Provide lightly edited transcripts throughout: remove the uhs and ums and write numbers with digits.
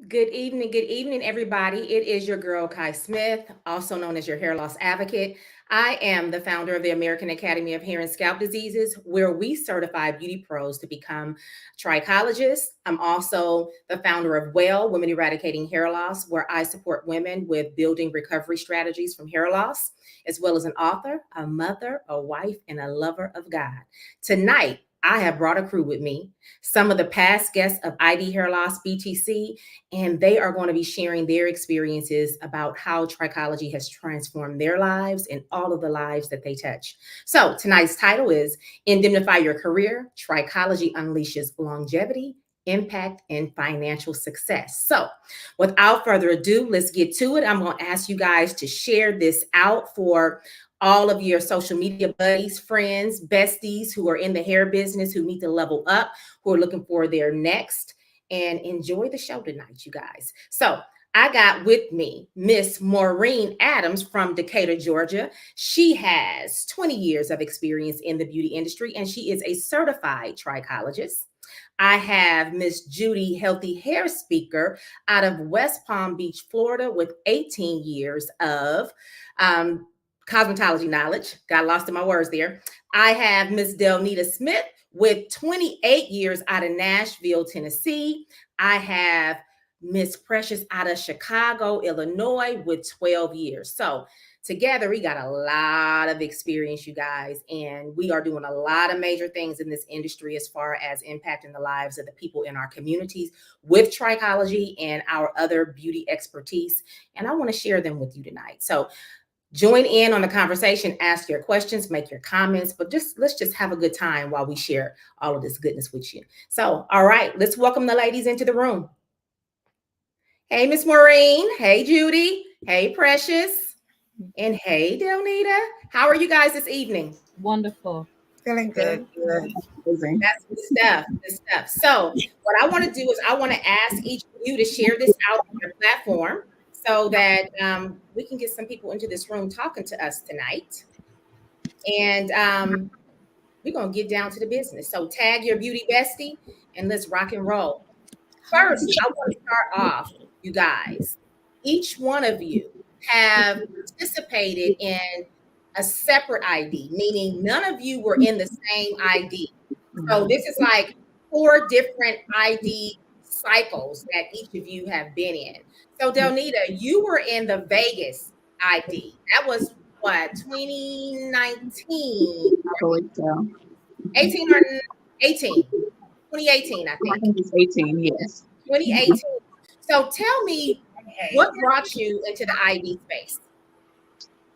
Good evening, everybody. It is your girl, Kai Smith, also known as your hair loss advocate. I am the founder of the American Academy of Hair and Scalp Diseases, where we certify beauty pros to become trichologists. I'm also the founder of Well, Women Eradicating Hair Loss, where I support women with building recovery strategies from hair loss, as well as an author, a mother, a wife, and a lover of God. Tonight, I have brought a crew with me, some of the past guests of ID Hair Loss BTC, and they are going to be sharing their experiences about how trichology has transformed their lives and all of the lives that they touch. So tonight's title is Indemnify Your Career, Trichology Unleashes Longevity, Impact, and Financial Success. So without further ado, let's get to it. I'm going to ask you guys to share this out for all of your social media buddies, friends, besties who are in the hair business, who need to level up, who are looking for their next, and enjoy the show tonight, you guys. So I got with me Miss Maureen Adams from Decatur, Georgia. She has 20 years of experience in the beauty industry, and she is a certified trichologist. I have Miss Judy Healthy Hair Speaker out of West Palm Beach, Florida, with 18 years of um, cosmetology knowledge. Got lost in my words there. I have Miss Delnita Smith with 28 years out of Nashville, Tennessee. I have Miss Precious out of Chicago, Illinois with 12 years. So together we got a lot of experience, you guys, and we are doing a lot of major things in this industry as far as impacting the lives of the people in our communities with trichology and our other beauty expertise. And I want to share them with you tonight. So join in on the conversation, ask your questions, make your comments, but let's just have a good time while we share all of this goodness with you. So, all right, let's welcome the ladies into the room. Hey, Miss Maureen. Hey, Judy. Hey, Precious. And hey, Delnita. How are you guys this evening? Wonderful. Feeling good. Good. That's good stuff. Good stuff. So, what I want to do is I want to ask each of you to share this out on your platform so that we can get some people into this room talking to us tonight. And we're going to get down to the business. So, tag your beauty bestie and let's rock and roll. First, I want to start off, you guys. Each one of you have participated in a separate ID, meaning none of you were in the same ID. So this is like 4 different ID cycles that each of you have been in. So Delnita, you were in the Vegas ID. That was what, 2019, I believe so. 18 or 18, 2018, I I think. think it's 18, yes. 2018. So tell me what brought you into the ID space?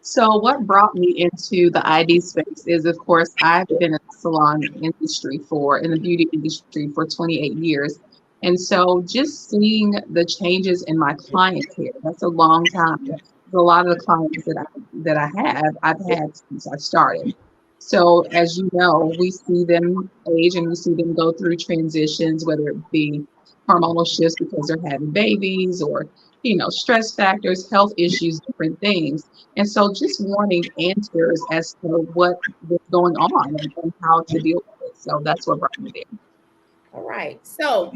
So what brought me into the ID space is, of course, I've been in the salon industry in the beauty industry for 28 years. And so just seeing the changes in my client care, that's a long time. A lot of the clients I've had since I started. So as you know, we see them age and we see them go through transitions, whether it be hormonal shifts because they're having babies or, stress factors, health issues, different things. And so just wanting answers as to what was going on and how to deal with it. So that's what brought me there. All right. So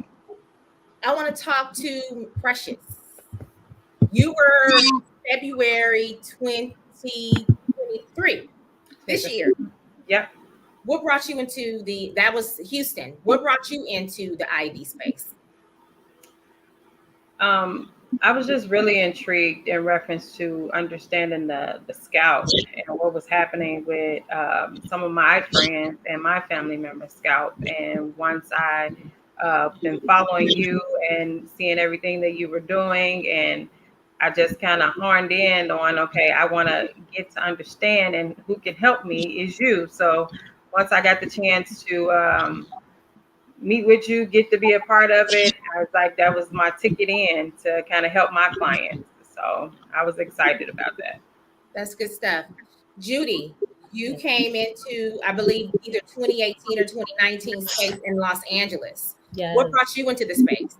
I want to talk to Precious. You were February 2023 this year. Yep. What brought you into that was Houston. What brought you into the ID space? I was just really intrigued in reference to understanding the scalp and what was happening with some of my friends and my family members' scalp. And once I been following you and seeing everything that you were doing, and I just kind of horned in on, okay, I want to get to understand, and who can help me is you. So once I got the chance to meet with you, get to be a part of it, I was like, that was my ticket in to kind of help my clients. So I was excited about that. That's good stuff. Judy, you came into, I believe, either 2018 or 2019 space in Los Angeles. Yes. What brought you into the space?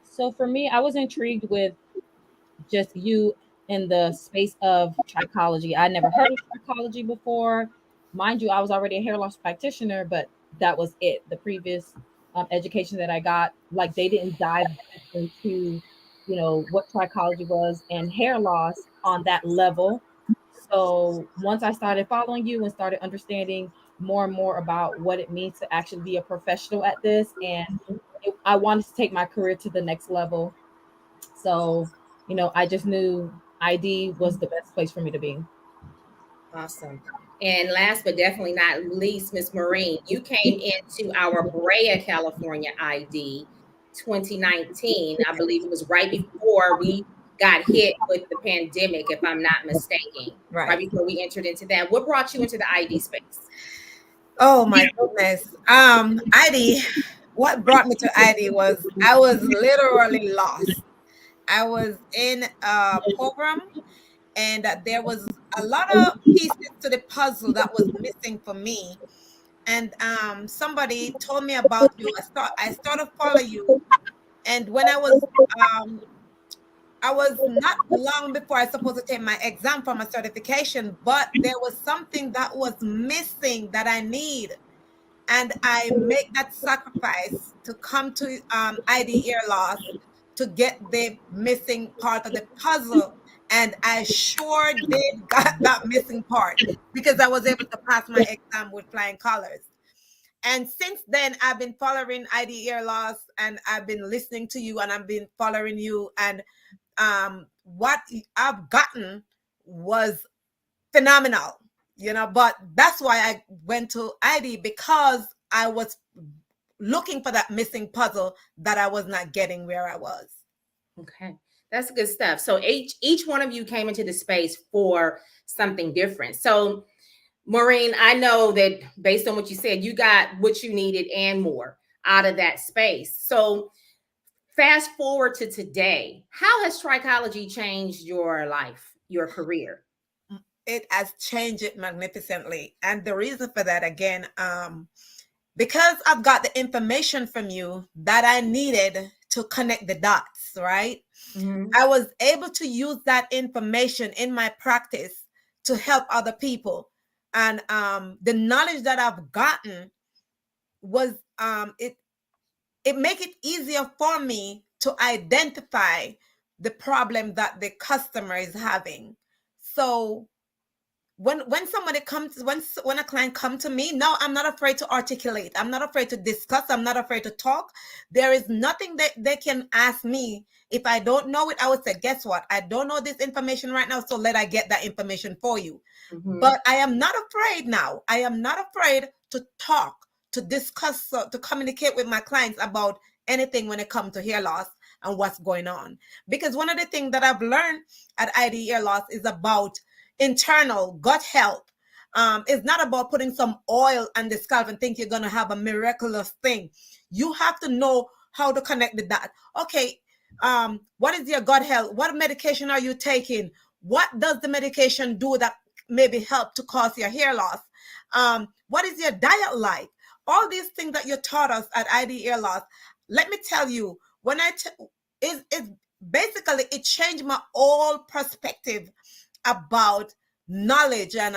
So for me, I was intrigued with just you in the space of trichology. I never heard of trichology before. Mind you, I was already a hair loss practitioner, but that was it. The previous education that I got, like they didn't dive into what trichology was and hair loss on that level. So once I started following you and started understanding more and more about what it means to actually be a professional at this, and I wanted to take my career to the next level. So, I just knew ID was the best place for me to be. Awesome. And last but definitely not least, Miss Maureen, you came into our Brea, California ID 2019. I believe it was right before we got hit with the pandemic, if I'm not mistaken. Right Right. before we entered into that. What brought you into the ID space? Oh my goodness. ID, what brought me to ID was I was literally lost. I was in a program and there was a lot of pieces to the puzzle that was missing for me. And somebody told me about you. I started follow you. And when um I was not long before I supposed to take my exam for my certification, but there was something that was missing that I need. And I make that sacrifice to come to ID ear loss to get the missing part of the puzzle. And I sure did got that missing part because I was able to pass my exam with flying colors. And since then, I've been following ID ear loss and I've been listening to you and I've been following you. And what I've gotten was phenomenal, but that's why I went to ID because I was looking for that missing puzzle that I was not getting where I was. Okay. That's good stuff. So each one of you came into the space for something different. So Maureen, I know that based on what you said, you got what you needed and more out of that space. So fast forward to today, how has trichology changed your life, your career? It has changed it magnificently. And the reason for that, again, because I've got the information from you that I needed to connect the dots, right? Mm-hmm. I was able to use that information in my practice to help other people. And the knowledge that I've gotten was it make it easier for me to identify the problem that the customer is having. So when somebody comes when a client comes to me, no, I'm not afraid to articulate, I'm not afraid to discuss, I'm not afraid to talk. There is nothing that they can ask me. If I don't know it, I would say, guess what, I don't know this information right now, so let I get that information for you. Mm-hmm. But I am not afraid now. I am not afraid to talk, to discuss, to communicate with my clients about anything when it comes to hair loss and what's going on. Because one of the things that I've learned at ID Hair Loss is about internal gut health. It's not about putting some oil on the scalp and think you're going to have a miraculous thing. You have to know how to connect the dot. Okay, what is your gut health? What medication are you taking? What does the medication do that maybe help to cause your hair loss? What is your diet like? All these things that you taught us at ID Hair Loss, let me tell you, when it basically it changed my whole perspective about knowledge and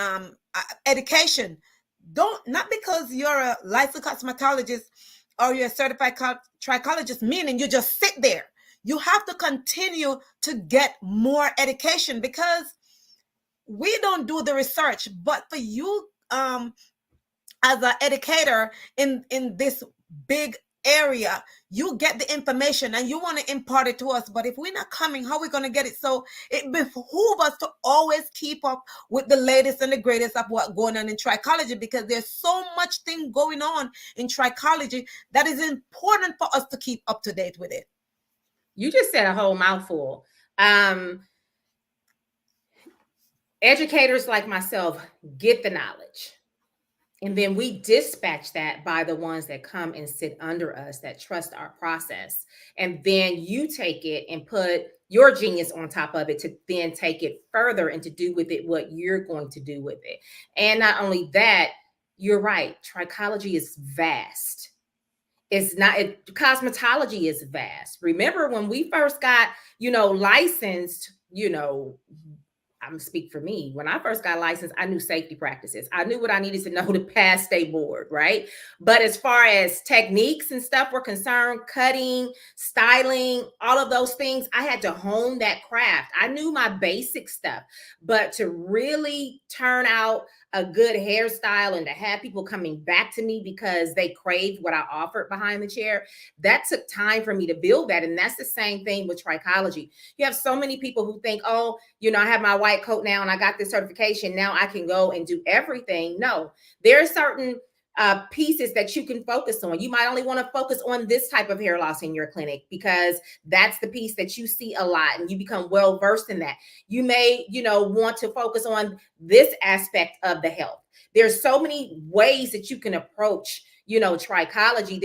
education. Don't, not because you're a licensed cosmetologist or you're a certified trichologist, meaning you just sit there. You have to continue to get more education because we don't do the research. But for you, as an educator in this big area, you get the information and you want to impart it to us. But if we're not coming, how are we going to get it? So it behooves us to always keep up with the latest and the greatest of what's going on in trichology, because there's so much thing going on in trichology that is important for us to keep up to date with it. You just said a whole mouthful. Educators like myself get the knowledge. And then we dispatch that by the ones that come and sit under us, that trust our process. And then you take it and put your genius on top of it to then take it further and to do with it what you're going to do with it. And not only that, you're right, trichology is vast. It's not, cosmetology is vast. Remember when we first got, licensed, I'm speak for me. When I first got licensed, I knew safety practices. I knew what I needed to know to pass state board, right? But as far as techniques and stuff were concerned, cutting, styling, all of those things, I had to hone that craft. I knew my basic stuff, but to really turn out a good hairstyle and to have people coming back to me because they craved what I offered behind the chair, that took time for me to build that. And that's the same thing with trichology. You have so many people who think, oh, I have my white coat now and I got this certification. Now I can go and do everything. No, there are certain pieces that you can focus on. You might only want to focus on this type of hair loss in your clinic because that's the piece that you see a lot and you become well versed in that. You may, want to focus on this aspect of the health. There's so many ways that you can approach trichology.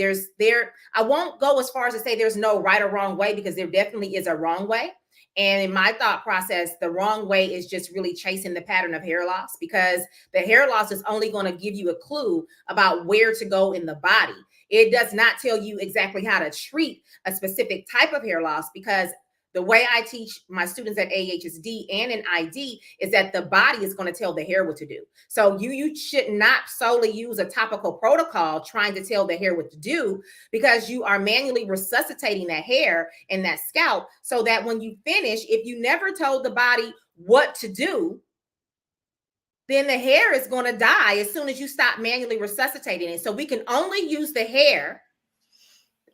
I won't go as far as to say there's no right or wrong way, because there definitely is a wrong way. And in my thought process, the wrong way is just really chasing the pattern of hair loss, because the hair loss is only going to give you a clue about where to go in the body. It does not tell you exactly how to treat a specific type of hair loss, because the way I teach my students at AHSD and in ID is that the body is going to tell the hair what to do. So you should not solely use a topical protocol trying to tell the hair what to do, because you are manually resuscitating that hair and that scalp, so that when you finish, if you never told the body what to do, then the hair is going to die as soon as you stop manually resuscitating it. So we can only use the hair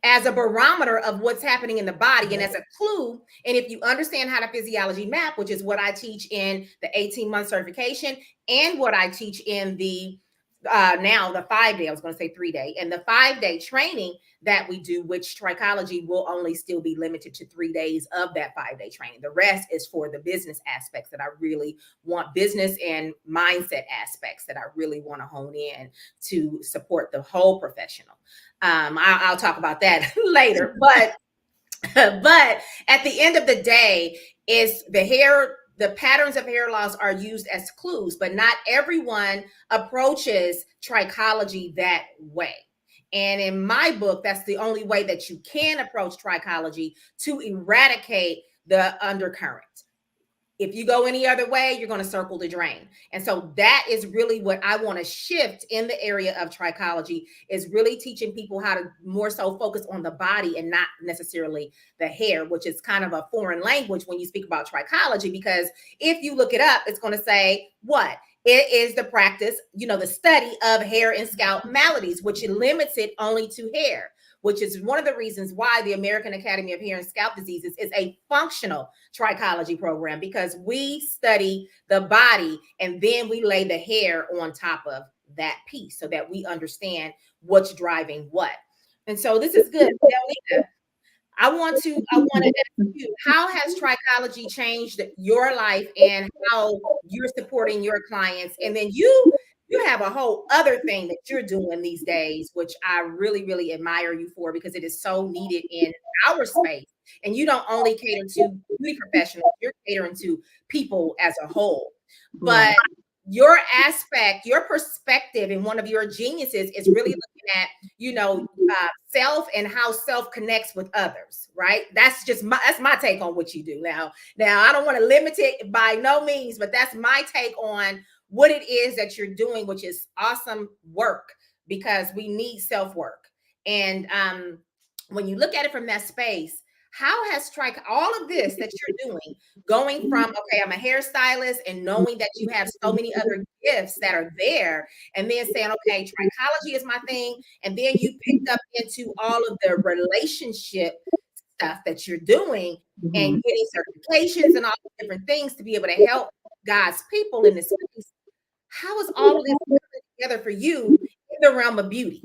as a barometer of what's happening in the body and as a clue. And if you understand how to physiology map, which is what I teach in the 18-month certification and what I teach in the now the 5-day, I was going to say 3-day, and the 5-day training that we do, which trichology will only still be limited to 3 days of that 5-day training. The rest is for the business aspects that I really want, business and mindset aspects that I really want to hone in to support the whole professional. I'll talk about that later, but at the end of the day, is the patterns of hair loss are used as clues, but not everyone approaches trichology that way. And in my book, that's the only way that you can approach trichology to eradicate the undercurrent. If you go any other way, you're going to circle the drain. And so that is really what I want to shift in the area of trichology, is really teaching people how to more so focus on the body and not necessarily the hair, which is kind of a foreign language when you speak about trichology, because if you look it up, it's going to say what? It is the practice, the study of hair and scalp maladies, which limits it only to hair, which is one of the reasons why the American Academy of Hair and Scalp Diseases is a functional trichology program, because we study the body and then we lay the hair on top of that piece so that we understand what's driving what. And so this is good. Delita, I want to ask you, how has trichology changed your life and how you're supporting your clients? And then you have a whole other thing that you're doing these days, which I really, really admire you for, because it is so needed in our space. And you don't only cater to beauty professionals, you're catering to people as a whole. But your aspect, your perspective, and one of your geniuses is really looking at, self and how self connects with others, right? That's my take on what you do. Now, I don't want to limit it by no means, but that's my take on what it is that you're doing, which is awesome work, because we need self-work. And when you look at it from that space, how has all of this that you're doing, going from, okay, I'm a hairstylist, and knowing that you have so many other gifts that are there, and then saying, okay, trichology is my thing, and then you picked up into all of the relationship stuff that you're doing, and getting certifications and all the different things to be able to help God's people in this space. How is all of this coming together for you in the realm of beauty?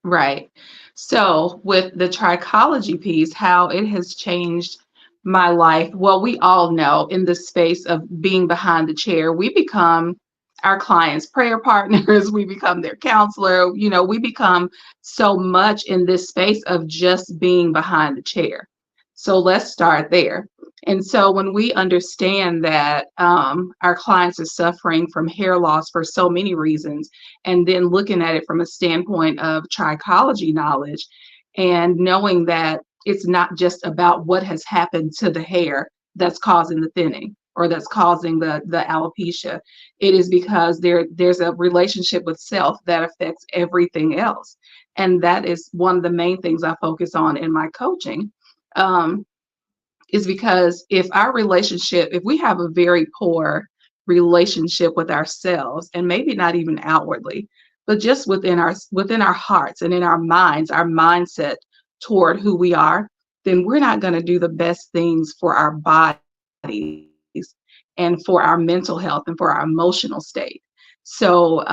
Right. So with the trichology piece, how it has changed my life. Well, we all know in the space of being behind the chair, we become our clients' prayer partners, we become their counselor, we become so much in this space of just being behind the chair. So let's start there. And so when we understand that our clients are suffering from hair loss for so many reasons, and then looking at it from a standpoint of trichology knowledge, and knowing that it's not just about what has happened to the hair that's causing the thinning, or that's causing the alopecia. It is because there's a relationship with self that affects everything else. And that is one of the main things I focus on in my coaching. Is because if we have a very poor relationship with ourselves, and maybe not even outwardly, but just within our hearts and in our minds, our mindset toward who we are, then we're not going to do the best things for our bodies and for our mental health and for our emotional state. So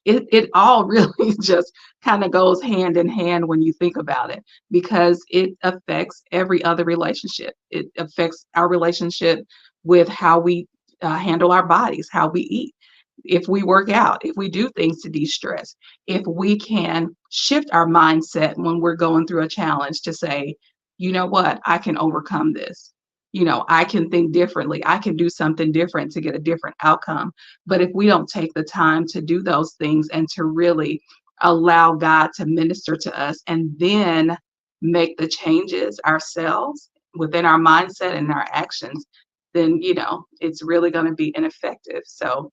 it all really just kind of goes hand in hand when you think about it, because it affects every other relationship. It affects our relationship with how we handle our bodies, how we eat, if we work out, if we do things to de-stress, if we can shift our mindset when we're going through a challenge to say, you know what, I can overcome this. I can think differently. I can do something different to get a different outcome. But if we don't take the time to do those things and to really allow God to minister to us and then make the changes ourselves within our mindset and our actions, then, it's really going to be ineffective. So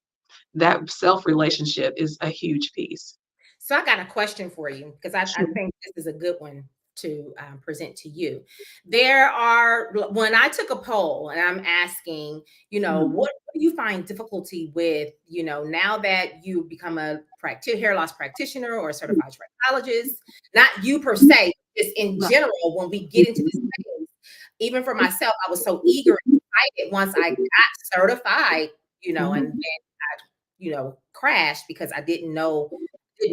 that self relationship is a huge piece. So I got a question for you, because I Sure. think this is a good one to present to you. When I took a poll and I'm asking, what do you find difficulty with, now that you become a hair loss practitioner or a certified trichologist, not you per se, just in general, when we get into this space, even for myself, I was so eager and excited once I got certified, and then I, crashed because I didn't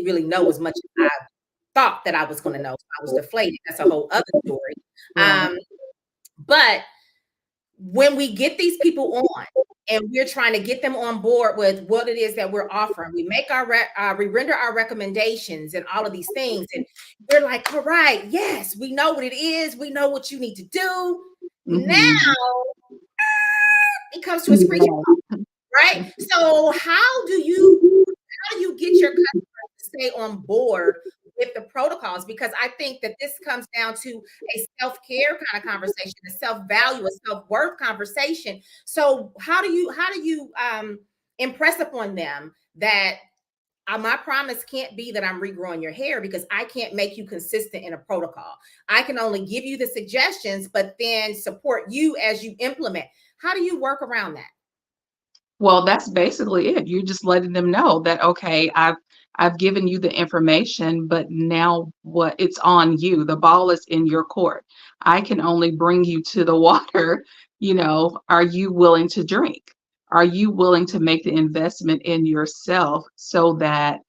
really know as much as I thought that I was going to know. So I was deflated. That's a whole other story. But when we get these people on and we're trying to get them on board with what it is that we're offering, we make we render our recommendations and all of these things, and we're like, all right, yes, we know what it is. We know what you need to do. Now it comes to a screeching halt, right? So how do you get your customers to stay on board with the protocols? Because I think that this comes down to a self-care kind of conversation, a self-value, a self-worth conversation. So how do you impress upon them that my promise can't be that I'm regrowing your hair, because I can't make you consistent in a protocol. I can only give you the suggestions, but then support you as you implement. How do you work around that? Well, that's basically it. You're just letting them know that, okay, I've given you the information, but now it's on you. The ball is in your court. I can only bring you to the water. Are you willing to drink? Are you willing to make the investment in yourself so that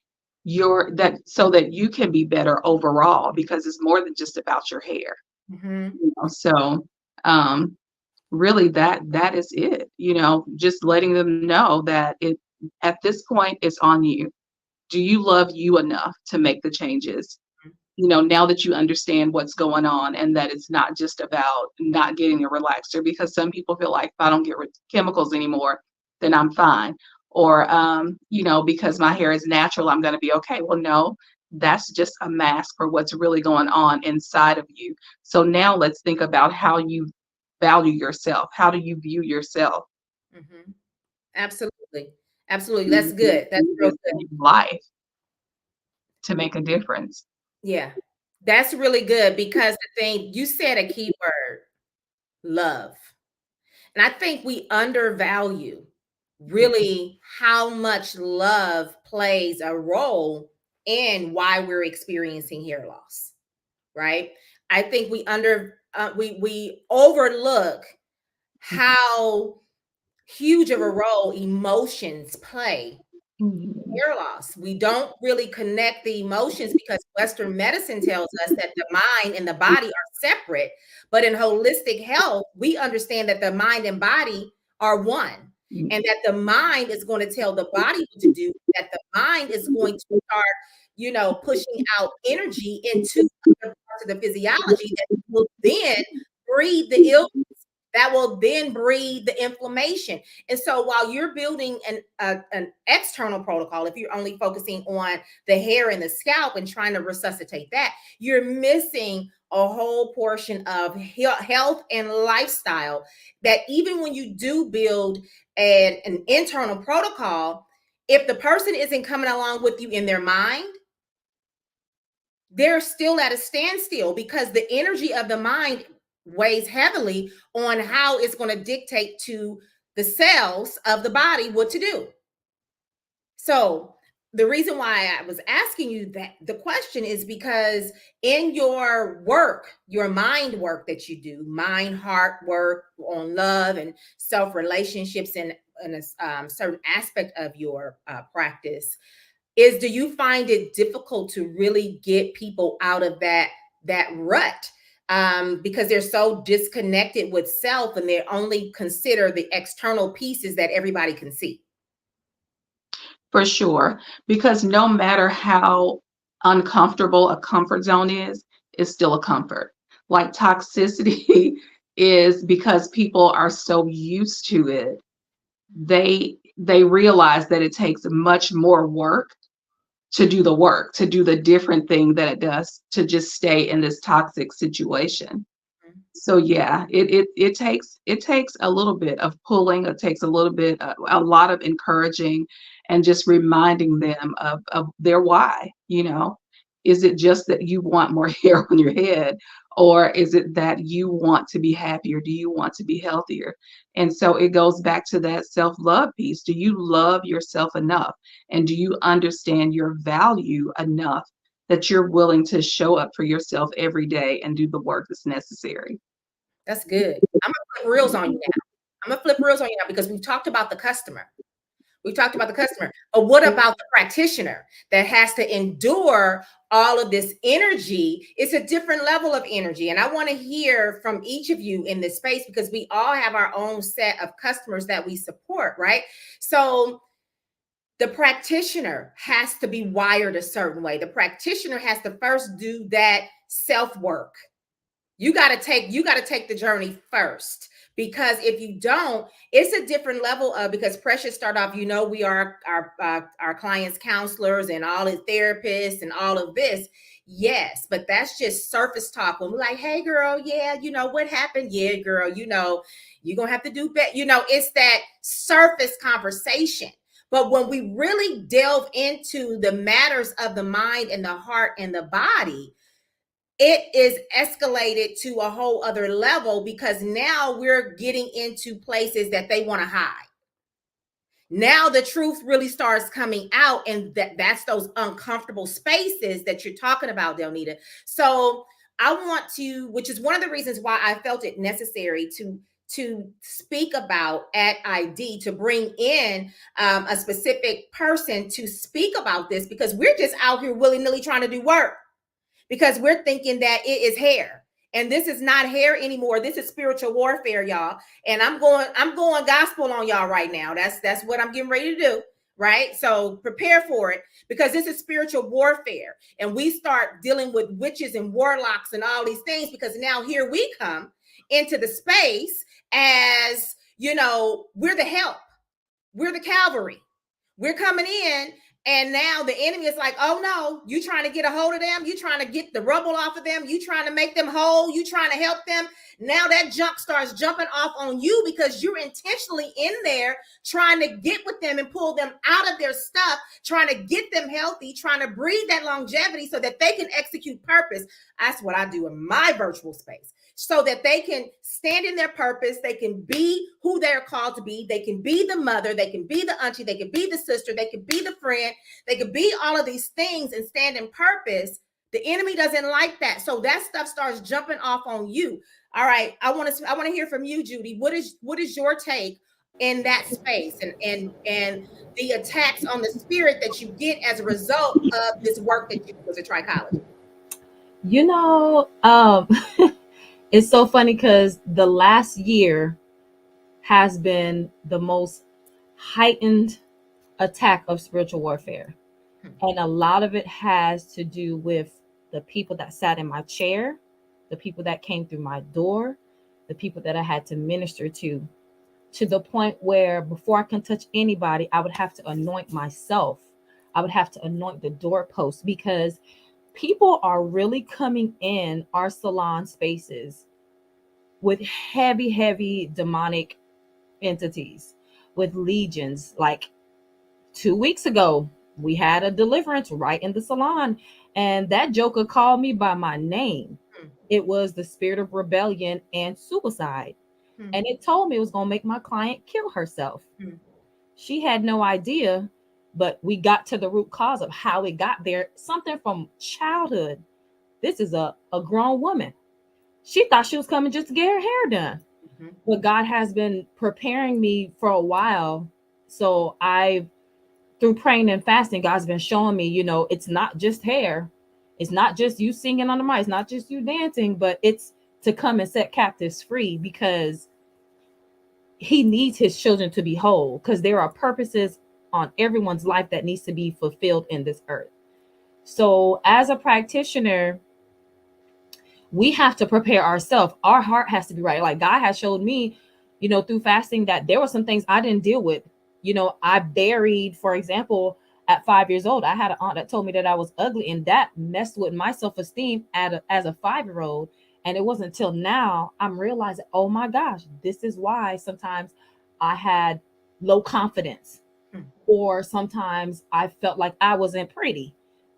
you can be better overall? Because it's more than just about your hair. So really that is it. Just letting them know that at this point it's on you. Do you love you enough to make the changes? Now that you understand what's going on, and that it's not just about not getting a relaxer, because some people feel like, if I don't get chemicals anymore, then I'm fine. Or, because my hair is natural, I'm going to be okay. Well, no, that's just a mask for what's really going on inside of you. So now let's think about how you value yourself. How do you view yourself? Absolutely. Absolutely. That's good. That's real good. Life to make a difference. Yeah, that's really good, because the thing you said, a key word, love. And I think we undervalue really how much love plays a role in why we're experiencing hair loss, right? I think we overlook how huge of a role emotions play hair loss. We don't really connect the emotions, because Western medicine tells us that the mind and the body are separate. But in holistic health, we understand that the mind and body are one, and that the mind is going to tell the body what to do, that the mind is going to start, pushing out energy into other parts of the physiology that will then breed the illness. that will then breed the inflammation. And so while you're building an external protocol, if you're only focusing on the hair and the scalp and trying to resuscitate that, you're missing a whole portion of health and lifestyle, that even when you do build an internal protocol, if the person isn't coming along with you in their mind, they're still at a standstill, because the energy of the mind weighs heavily on how it's going to dictate to the cells of the body what to do. So the reason why I was asking you that the question is because in your work, your mind work that you do, mind, heart work on love and self relationships, and a certain aspect of your practice, is, do you find it difficult to really get people out of that rut, because they're so disconnected with self and they only consider the external pieces that everybody can see? For sure, because no matter how uncomfortable a comfort zone is, it's still a comfort. Like toxicity is, because people are so used to it, they realize that it takes much more work to do the work, to do the different thing that it does to just stay in this toxic situation. So yeah, it takes a little bit of pulling. It takes a little bit, a lot of encouraging, and just reminding them of their why. Is it just that you want more hair on your head, or is it that you want to be happier? Do you want to be healthier? And so it goes back to that self-love piece. Do you love yourself enough, and do you understand your value enough that you're willing to show up for yourself every day and do the work that's necessary? That's good. I'm gonna flip reels on you now. Because we've talked about the customer. But what about the practitioner that has to endure all of this energy? It's a different level of energy. And I want to hear from each of you in this space, because we all have our own set of customers that we support, right? So the practitioner has to be wired a certain way. The practitioner has to first do that self work. You got to take the journey first, because if you don't, it's a different level of, because Precious started off, we are our clients' counselors and all the therapists and all of this. Yes, but that's just surface talk. When we're like, hey girl, yeah, what happened? Yeah, girl, you're gonna have to do better. It's that surface conversation. But when we really delve into the matters of the mind and the heart and the body, it is escalated to a whole other level, because now we're getting into places that they want to hide. Now the truth really starts coming out, and that's those uncomfortable spaces that you're talking about, Delnita. So I want to, which is one of the reasons why I felt it necessary to speak about at ID, to bring in a specific person to speak about this, because we're just out here willy-nilly trying to do work, because we're thinking that it is hair, and this is not hair anymore. This is spiritual warfare, y'all. And I'm going gospel on y'all right now. That's what I'm getting ready to do, right? So prepare for it, because this is spiritual warfare, and we start dealing with witches and warlocks and all these things, because now here we come into the space as, we're the help, we're the cavalry, we're coming in. And now the enemy is like, oh no, you trying to get a hold of them. You trying to get the rubble off of them. You trying to make them whole. You trying to help them. Now that junk starts jumping off on you, because you're intentionally in there trying to get with them and pull them out of their stuff, trying to get them healthy, trying to breed that longevity so that they can execute purpose. That's what I do in my virtual space, so that they can stand in their purpose. They can be who they're called to be. They can be the mother. They can be the auntie. They can be the sister. They can be the friend. They could be all of these things and stand in purpose. The enemy doesn't like that. So that stuff starts jumping off on you. All right. I want to hear from you, Judy. What is your take in that space, and the attacks on the spirit that you get as a result of this work that you do as a trichologist? It's so funny, because the last year has been the most heightened attack of spiritual warfare. And a lot of it has to do with the people that sat in my chair, the people that came through my door, the people that I had to minister to the point where before I can touch anybody, I would have to anoint myself. I would have to anoint the doorpost because people are really coming in our salon spaces with heavy, heavy demonic entities, with legions. Like 2 weeks ago, we had a deliverance right in the salon, and that joker called me by my name. Hmm. It was the spirit of rebellion and suicide. Hmm. And it told me it was going to make my client kill herself. Hmm. She had no idea, but we got to the root cause of how it got there. Something from childhood. This is a grown woman. She thought she was coming just to get her hair done. Hmm. But God has been preparing me for a while. So I, through praying and fasting, God's been showing me, it's not just hair. It's not just you singing on the mic. It's not just you dancing, but it's to come and set captives free, because he needs his children to be whole, because there are purposes on everyone's life that needs to be fulfilled in this earth. So as a practitioner, we have to prepare ourselves. Our heart has to be right. Like God has showed me, through fasting, that there were some things I didn't deal with. I buried, for example, at 5 years old, I had an aunt that told me that I was ugly, and that messed with my self-esteem as a 5-year-old. And it wasn't until now I'm realizing, oh my gosh, this is why sometimes I had low confidence, Hmm. or sometimes I felt like I wasn't pretty.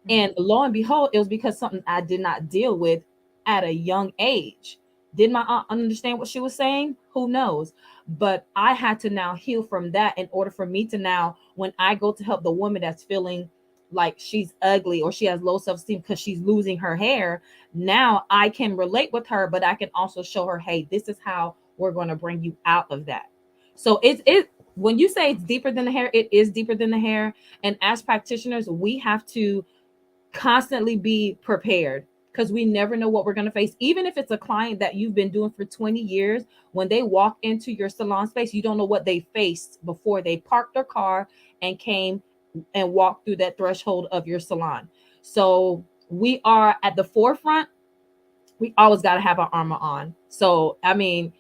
And lo and behold, it was because something I did not deal with at a young age. Did my aunt understand what she was saying? Who knows? But I had to now heal from that in order for me to now, when I go to help the woman that's feeling like she's ugly or she has low self-esteem because she's losing her hair, now I can relate with her, but I can also show her, hey, this is how we're going to bring you out of that. So it when you say it's deeper than the hair, it is deeper than the hair. And as practitioners, we have to constantly be prepared, because we never know what we're going to face. Even if it's a client that you've been doing for 20 years, when they walk into your salon space, you don't know what they faced before they parked their car and came and walked through that threshold of your salon. So we are at the forefront. We always got to have our armor on. So, I mean,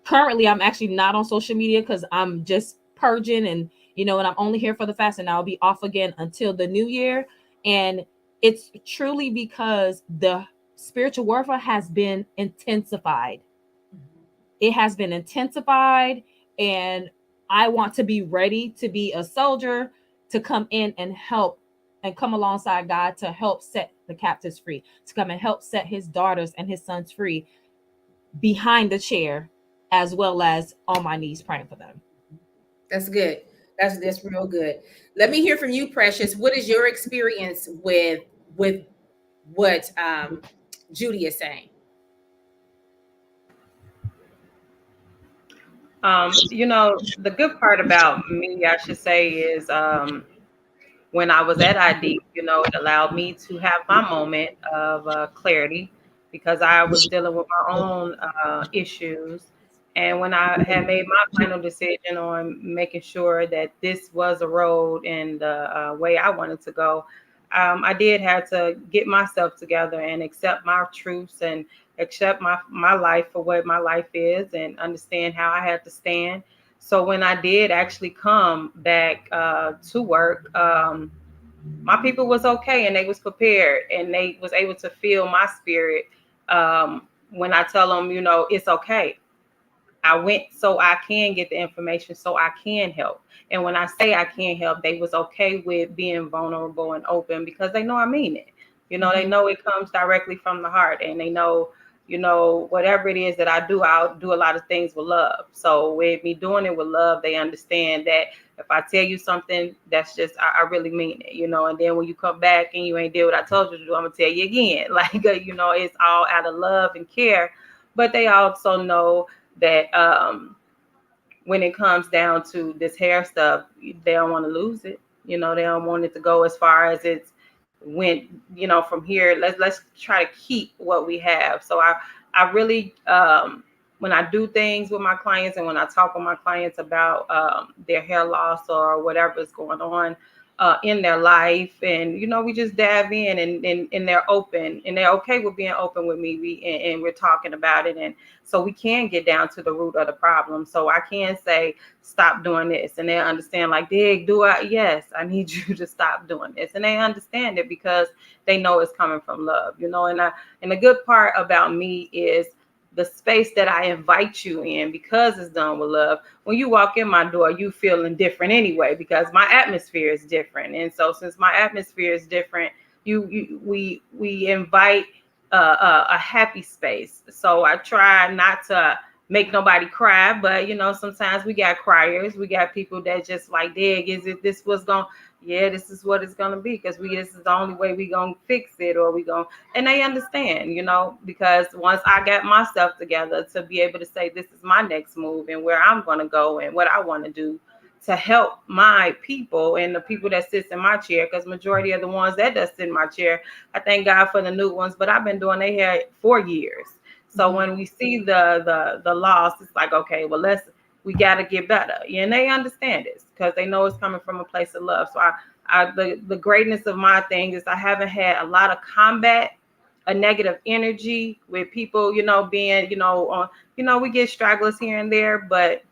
currently I'm actually not on social media because I'm just purging, and I'm only here for the fast, and I'll be off again until the new year. And it's truly because the spiritual warfare has been intensified. It has been intensified, and I want to be ready to be a soldier, to come in and help and come alongside God to help set the captives free, to come and help set his daughters and his sons free behind the chair, as well as on my knees praying for them. That's good. That's real good. Let me hear from you, Precious. What is your experience with what Judy is saying? The good part about me, I should say, is when I was at ID, it allowed me to have my moment of clarity, because I was dealing with my own issues. And when I had made my final decision on making sure that this was a road and the way I wanted to go, I did have to get myself together and accept my truths and accept my life for what my life is, and understand how I had to stand. So when I did actually come back to work, my people was okay, and they was prepared, and they was able to feel my spirit when I tell them, it's okay. I went so I can get the information, so I can help. And when I say I can help, they was okay with being vulnerable and open, because they know I mean it. They know it comes directly from the heart, and they know, whatever it is that I do, I'll do a lot of things with love. So with me doing it with love, they understand that if I tell you something, that's just, I really mean it, and then when you come back and you ain't did what I told you to do, I'm gonna tell you again. Like, it's all out of love and care. But they also know that when it comes down to this hair stuff, they don't want to lose it. They don't want it to go as far as it's went. From here, let's try to keep what we have. So I really, when I do things with my clients, and when I talk with my clients about their hair loss or whatever is going on, in their life, and we just dive in, and they're open, and they're okay with being open with me. And we're talking about it, and so we can get down to the root of the problem. So I can say, stop doing this, and they understand, like, Dig, do I? Yes, I need you to stop doing this, and they understand it because they know it's coming from love, and the good part about me is the space that I invite you in, because it's done with love. When you walk in my door, you feeling different anyway, because my atmosphere is different. And so since my atmosphere is different, we invite a happy space. So I try not to make nobody cry, but sometimes we got criers. We got people that just like, Dig, is it this was going? Yeah, this is what it's gonna be, because this is the only way we gonna fix it, or we gonna, and they understand, because once I got myself together to be able to say, this is my next move and where I'm gonna go and what I want to do to help my people and the people that sits in my chair, because majority of the ones that does sit in my chair, I thank God for the new ones, but I've been doing their hair for years. So when we see the loss, it's like, okay, well, we got to get better. And they understand this because they know it's coming from a place of love. So the greatness of my thing is I haven't had a lot of combat, a negative energy with people, being, on, we get stragglers here and there, but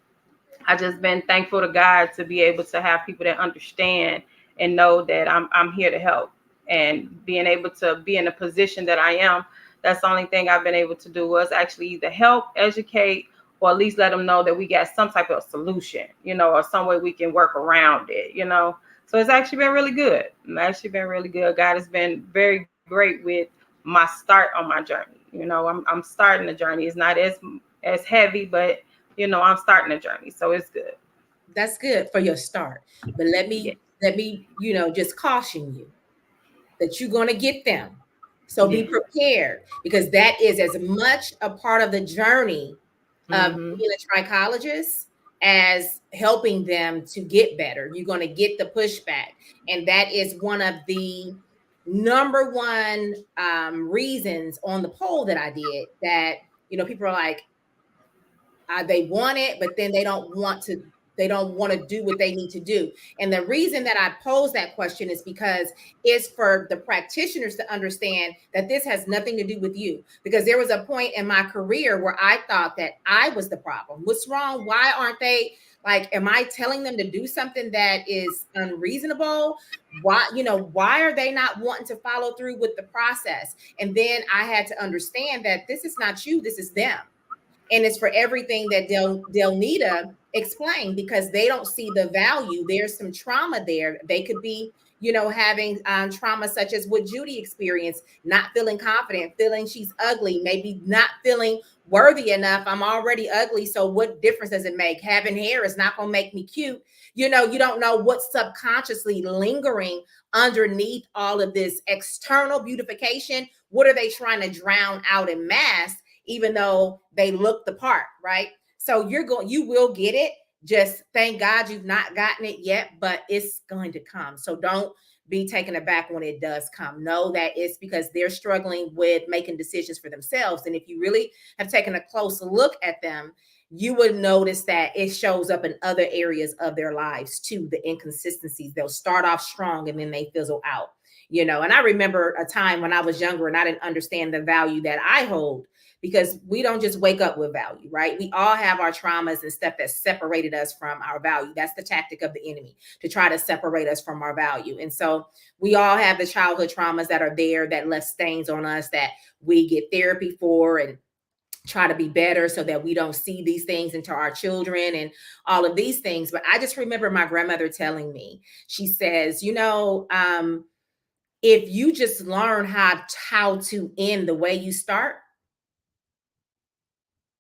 I just been thankful to God to be able to have people that understand and know that I'm here to help, and being able to be in a position that I am. That's the only thing I've been able to do was actually either help, educate, or at least let them know that we got some type of solution, or some way we can work around it, So it's actually been really good. God has been very great with my start on my journey. I'm starting the journey. It's not as heavy, but I'm starting a journey, so it's good. That's good for your start. But let me, just caution you that you're going to get them. So be prepared, because that is as much a part of the journey of being a trichologist as helping them to get better. You're going to get the pushback. And that is one of the number one reasons on the poll that I did that, people are like, they want it, but then they don't want to do what they need to do. And the reason that I pose that question is because it's for the practitioners to understand that this has nothing to do with you. Because there was a point in my career where I thought that I was the problem. What's wrong? Why aren't they, like, am I telling them to do something that is unreasonable? Why are they not wanting to follow through with the process? And then I had to understand that this is not you, this is them. And it's for everything that they'll need to explain, because they don't see the value. There's some trauma there. They could be, having trauma such as what Judy experienced, not feeling confident, feeling she's ugly, maybe not feeling worthy enough. I'm already ugly, so what difference does it make? Having hair is not going to make me cute. You don't know what's subconsciously lingering underneath all of this external beautification. What are they trying to drown out and mask, even though they look the part, right? So you will get it. Just thank God you've not gotten it yet, but it's going to come. So don't be taken aback when it does come. Know that it's because they're struggling with making decisions for themselves. And if you really have taken a close look at them, you would notice that it shows up in other areas of their lives too, the inconsistencies. They'll start off strong and then they fizzle out. And I remember a time when I was younger and I didn't understand the value that I hold, because we don't just wake up with value, right? We all have our traumas and stuff that separated us from our value. That's the tactic of the enemy, to try to separate us from our value. And so we all have the childhood traumas that are there that left stains on us that we get therapy for and try to be better so that we don't see these things into our children and all of these things. But I just remember my grandmother telling me, she says, if you just learn how to end the way you start,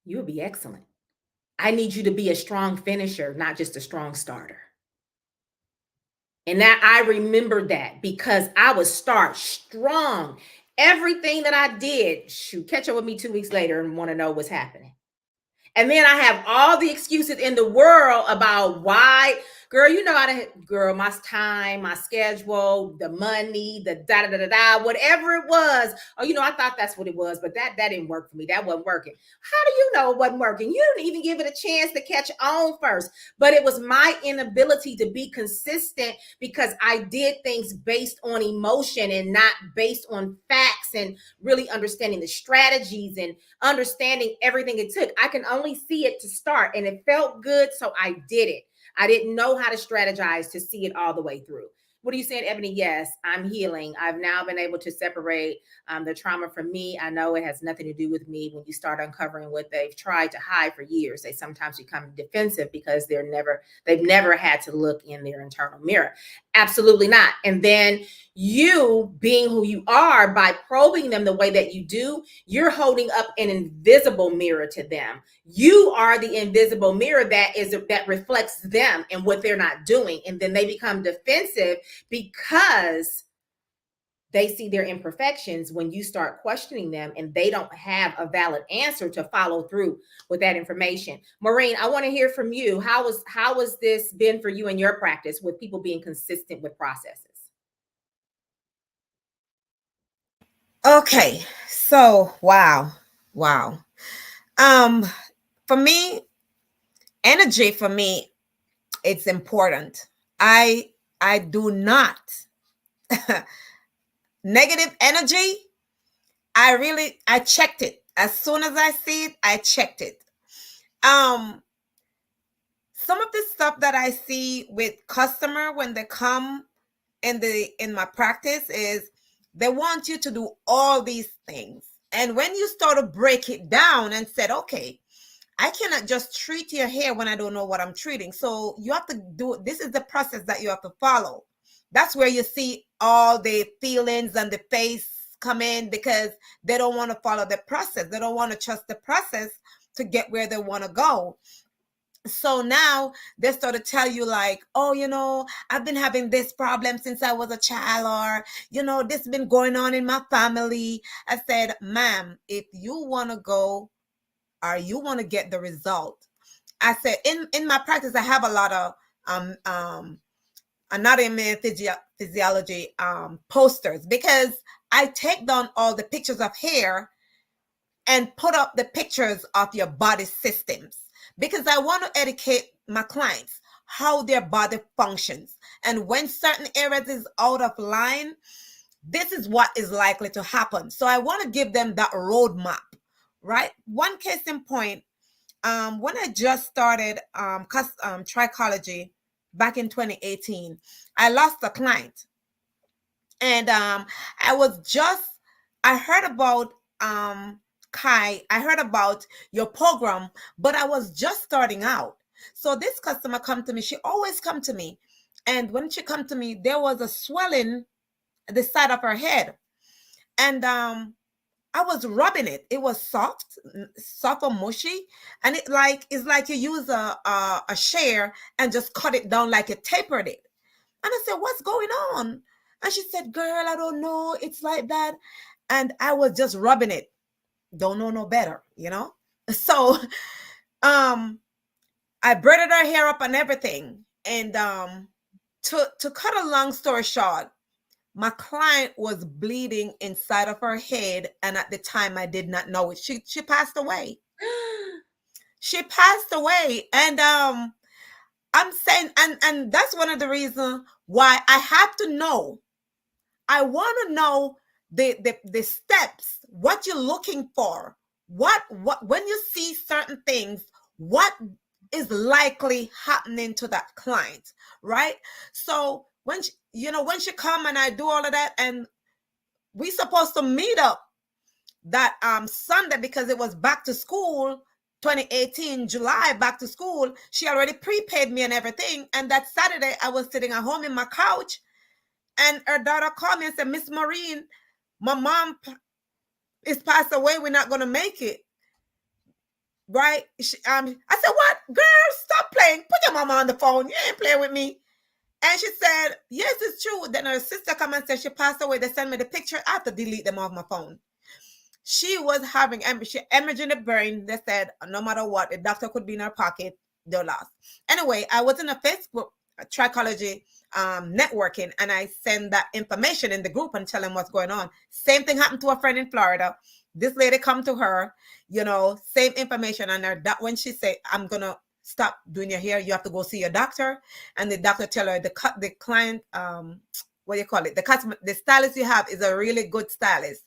you'll be excellent. I need you to be a strong finisher, not just a strong starter. And that I remember that because I would start strong. Everything that I did, catch up with me 2 weeks later and want to know what's happening. And then I have all the excuses in the world about why, girl, you know, girl, my time, my schedule, the money, the da da da da, whatever it was. Oh, you know, I thought that's what it was, but that didn't work for me. That wasn't working. How do you know it wasn't working? You didn't even give it a chance to catch on first. But it was my inability to be consistent because I did things based on emotion and not based on facts and really understanding the strategies and understanding everything it took. I can only see it to start, and it felt good, so I did it. I didn't know how to strategize to see it all the way through. What are you saying, Ebony? Yes, I'm healing. I've now been able to separate the trauma from me. I know it has nothing to do with me. When you start uncovering what they've tried to hide for years, they sometimes become defensive because they've never had to look in their internal mirror. Absolutely not. And then you being who you are, by probing them the way that you do, you're holding up an invisible mirror to them. You are the invisible mirror that reflects them and what they're not doing. And then they become defensive because they see their imperfections when you start questioning them and they don't have a valid answer to follow through with that information. Maureen, I want to hear from you. How has this been for you in your practice with people being consistent with processes? Okay, so wow. For me, energy for me, it's important. I do not negative energy. I checked it. As soon as I see it, I checked it. Some of the stuff that I see with customer when they come in my practice is they want you to do all these things. And when you start to break it down and said, okay, I cannot just treat your hair when I don't know what I'm treating. So you have to do, this is the process that you have to follow. That's where you see all the feelings and the face come in because they don't want to follow the process. They don't want to trust the process to get where they want to go. So now they start to tell you like, oh, you know, I've been having this problem since I was a child, or, you know, this has been going on in my family. I said, ma'am, if you want to go or you want to get the result, I said, in my practice, I have a lot of anatomy and physiology posters because I take down all the pictures of hair and put up the pictures of your body systems because I want to educate my clients how their body functions. And when certain areas is out of line, this is what is likely to happen. So I want to give them that roadmap, right? One case in point, when I just started Trichology back in 2018, I lost a client. And I heard about Kai, I heard about your program, but I was just starting out. So this customer come to me, she always come to me. And when she come to me, there was a swelling at the side of her head. And I was rubbing it. It was soft and mushy. And it's like you use a shear and just cut it down like you tapered it. And I said, what's going on? And she said, girl, I don't know. It's like that. And I was just rubbing it. Don't know no better, you know? So I braided her hair up and everything. And to cut a long story short, my client was bleeding inside of her head. And at the time, I did not know it. She passed away. She passed away. And I'm saying, and that's one of the reasons why I have to know. I want to know the steps, what you're looking for, what when you see certain things, what is likely happening to that client, right? So when when she come and I do all of that, and we supposed to meet up that Sunday because it was back to school. 2018 July, back to school. She already prepaid me and everything. And that Saturday, I was sitting at home in my couch, and her daughter called me and said, Miss Maureen, my mom is passed away. We're not going to make it. Right? I said, what? Girl, stop playing. Put your mama on the phone. You ain't playing with me. And she said, yes, it's true. Then her sister come and said she passed away. They sent me the picture. I have to delete them off my phone. She was having hemorrhage in the brain. They said no matter what, the doctor could be in her pocket, they lost. Anyway, I was in a Facebook Trichology networking, and I send that information in the group and tell them what's going on. Same thing happened to a friend in Florida. This lady come to her, same information, and that when she say, "I'm gonna stop doing your hair, you have to go see your doctor," and the doctor tell her the client, what do you call it? The stylist you have is a really good stylist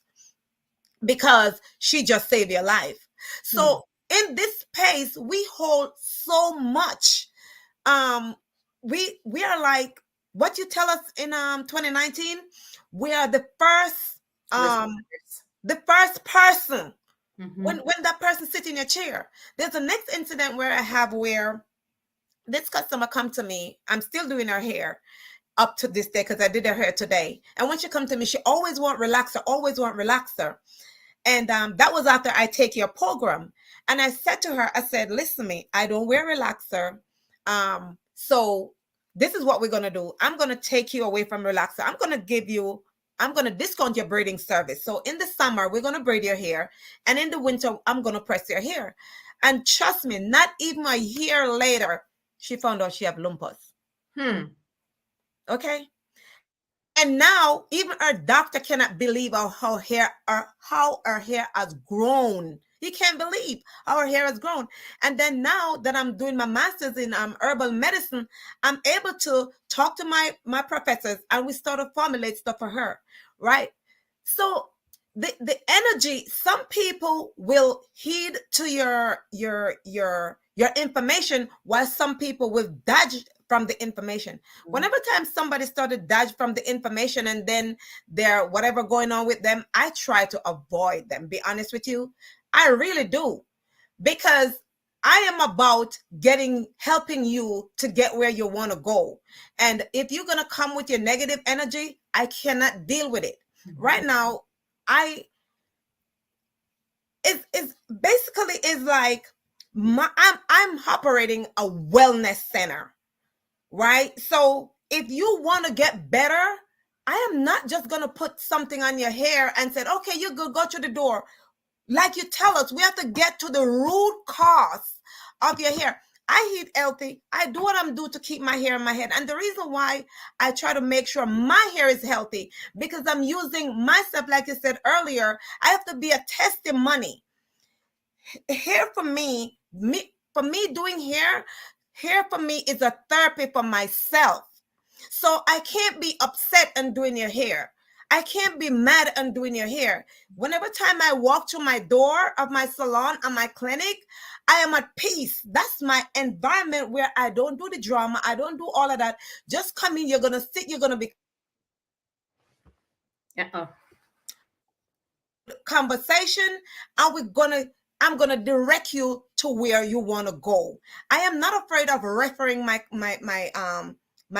because she just saved your life. So in this space, we hold so much. We are like what you tell us in 2019. We are the first person when that person sits in your chair. There's a next incident where I have where this customer come to me. I'm still doing her hair up to this day because I did her hair today. And when she come to me, she always want relaxer. And that was after I take your program. And I said to her, I said, listen me, I don't wear relaxer. So this is what we're going to do. I'm going to take you away from relaxer. I'm going to discount your braiding service. So in the summer, we're going to braid your hair. And in the winter, I'm going to press your hair. And trust me, not even a year later, she found out she had lupus. Okay. And now even her doctor cannot believe how her hair has grown. He can't believe how her hair has grown. And then now that I'm doing my master's in herbal medicine, I'm able to talk to my professors, and we start to formulate stuff for her, right? So the energy, some people will heed to your information, while some people will dodge from the information. Whenever time somebody started dodge from the information and then they're whatever going on with them, I try to avoid them. Be honest with you. I really do. Because I am about helping you to get where you want to go. And if you're going to come with your negative energy, I cannot deal with it. Right now, it's basically like I'm operating a wellness center. Right? So if you want to get better, I am not just going to put something on your hair and said, okay, you go to the door. Like you tell us, we have to get to the root cause of your hair. I eat healthy. I do what I'm doing to keep my hair in my head. And the reason why I try to make sure my hair is healthy, because I'm using myself, like you said earlier, I have to be a testimony. Hair for me doing hair for me is a therapy for myself. So I can't be upset and doing your hair. I can't be mad and doing your hair. Whenever time I walk through my door of my salon and my clinic, I am at peace. That's my environment where I don't do the drama. I don't do all of that. Just come in, you're going to sit, you're going to be conversation, and I'm going to direct you to where you want to go. I am not afraid of referring my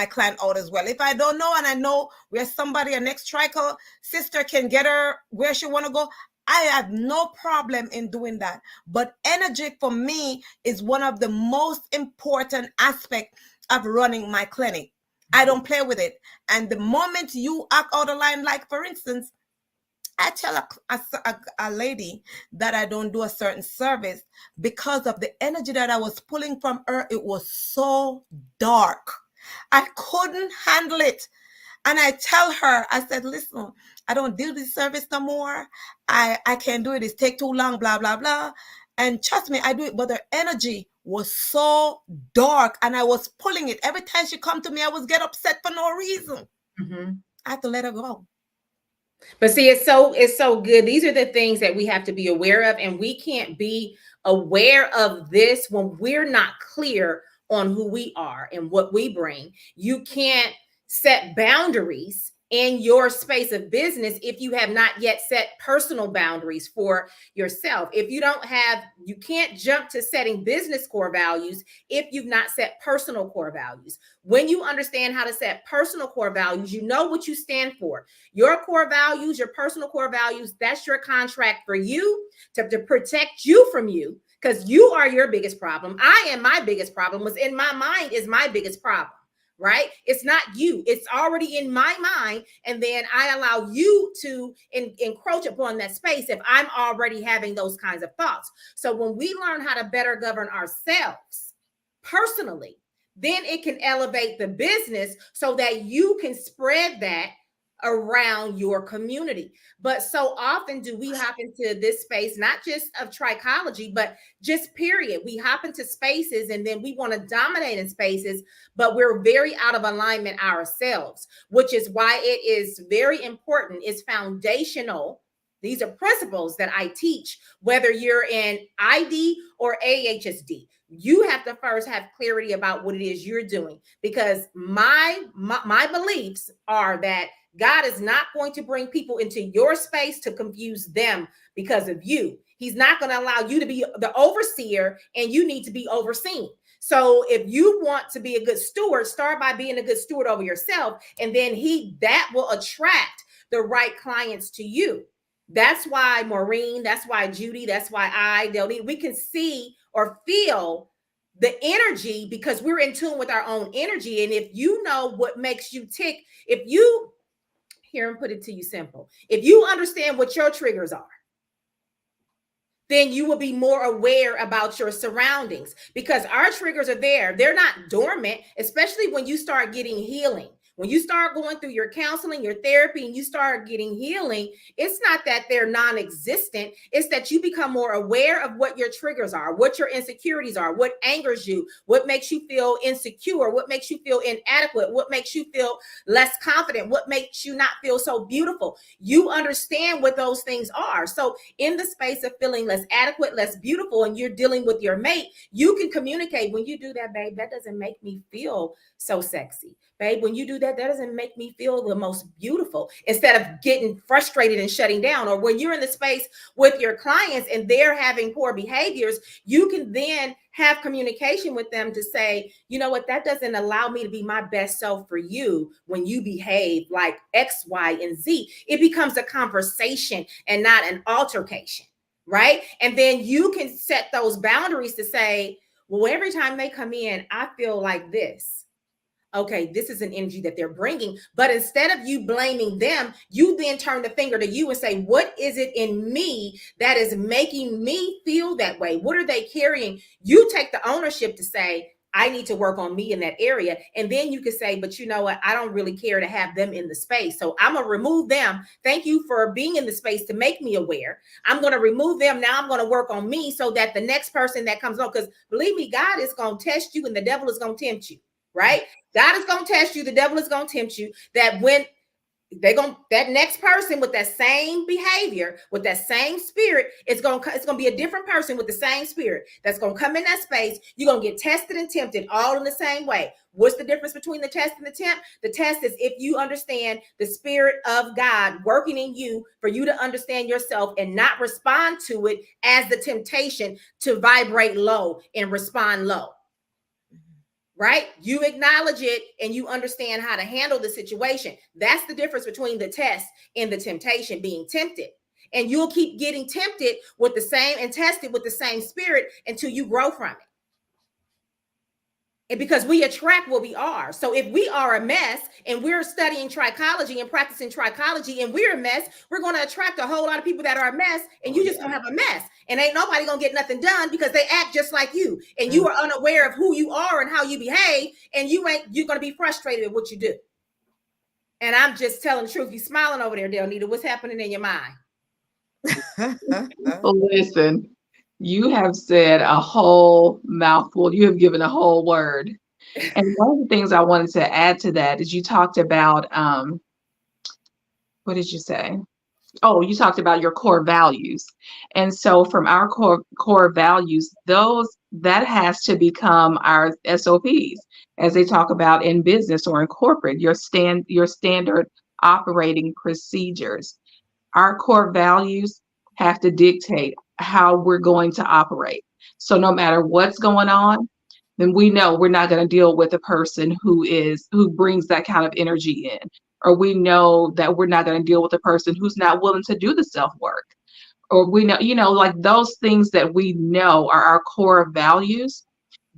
client out as well. If I don't know and I know where a next Trico sister can get her where she want to go, I have no problem in doing that. But energy for me is one of the most important aspects of running my clinic. I don't play with it. And the moment you act out of line, like for instance, I tell a lady that I don't do a certain service because of the energy that I was pulling from her. It was so dark. I couldn't handle it. And I tell her, I said, listen, I don't do this service no more. I can't do it. It's take too long, blah, blah, blah. And trust me, I do it. But her energy was so dark and I was pulling it. Every time she come to me, I was get upset for no reason. I had to let her go. But see, it's so good. These are the things that we have to be aware of, and we can't be aware of this when we're not clear on who we are and what we bring. You can't set boundaries in your space of business if you have not yet set personal boundaries for yourself. If you can't jump to setting business core values if you've not set personal core values. When you understand how to set personal core values, you know what you stand for. Your core values, your personal core values, that's your contract for you to protect you from you, because you are your biggest problem. I am my biggest problem. What's in my mind is my biggest problem. right? It's not you. It's already in my mind. And then I allow you to encroach upon that space if I'm already having those kinds of thoughts. So when we learn how to better govern ourselves personally, then it can elevate the business so that you can spread that around your community. But so often do we hop into this space, not just of trichology, but just period. We hop into spaces and then we want to dominate in spaces, but we're very out of alignment ourselves, which is why it is very important. It's foundational. These are principles that I teach, whether you're in ID or AHSD. You have to first have clarity about what it is you're doing, because my beliefs are that God is not going to bring people into your space to confuse them because of you. He's not going to allow you to be the overseer and you need to be overseen. So if you want to be a good steward, start by being a good steward over yourself, and then that will attract the right clients to you. That's why Maureen, that's why Judy, that's why we can see or feel the energy because we're in tune with our own energy. And if you know what makes you tick, here and put it to you simple. If you understand what your triggers are, then you will be more aware about your surroundings, because our triggers are there. They're not dormant, especially when you start getting healing. When you start going through your counseling, your therapy, and you start getting healing, it's not that they're non-existent. It's that you become more aware of what your triggers are, what your insecurities are, what angers you, what makes you feel insecure, what makes you feel inadequate, what makes you feel less confident, what makes you not feel so beautiful. You understand what those things are. So in the space of feeling less adequate, less beautiful, and you're dealing with your mate, you can communicate. When you do that, babe, that doesn't make me feel so sexy. Babe, when you do that, that doesn't make me feel the most beautiful, instead of getting frustrated and shutting down. Or when you're in the space with your clients and they're having poor behaviors, you can then have communication with them to say, you know what, that doesn't allow me to be my best self for you when you behave like X, Y, and Z. It becomes a conversation and not an altercation, right? And then you can set those boundaries to say, well, every time they come in, I feel like this. Okay, this is an energy that they're bringing. But instead of you blaming them, you then turn the finger to you and say, what is it in me that is making me feel that way? What are they carrying? You take the ownership to say, I need to work on me in that area. And then you can say, but you know what? I don't really care to have them in the space. So I'm going to remove them. Thank you for being in the space to make me aware. I'm going to remove them. Now I'm going to work on me so that the next person that comes on, because believe me, God is going to test you and the devil is going to tempt you, right? God is going to test you. The devil is going to tempt you, that when that next person with that same behavior, with that same spirit, it's going to be a different person with the same spirit that's going to come in that space. You're going to get tested and tempted all in the same way. What's the difference between the test and the tempt? The test is if you understand the spirit of God working in you for you to understand yourself and not respond to it as the temptation to vibrate low and respond low. Right? You acknowledge it and you understand how to handle the situation. That's the difference between the test and the temptation, being tempted. And you'll keep getting tempted with the same and tested with the same spirit until you grow from it. And because we attract what we are. So if we are a mess and we're studying trichology and practicing trichology and we're a mess, we're going to attract a whole lot of people that are a mess, and you just going to have a mess. And ain't nobody going to get nothing done because they act just like you. And you are unaware of who you are and how you behave. And you're going to be frustrated at what you do. And I'm just telling the truth. You smiling over there, Delnita. What's happening in your mind? Listen. You have said a whole mouthful. You have given a whole word. And one of the things I wanted to add to that is you talked about, what did you say? Oh, you talked about your core values. And so from our core values, that has to become our SOPs, as they talk about in business or in corporate, your standard operating procedures. Our core values have to dictate how we're going to operate. So no matter what's going on, then we know we're not going to deal with a person who brings that kind of energy in, or we know that we're not going to deal with a person who's not willing to do the self-work, or we know, like those things that we know are our core values.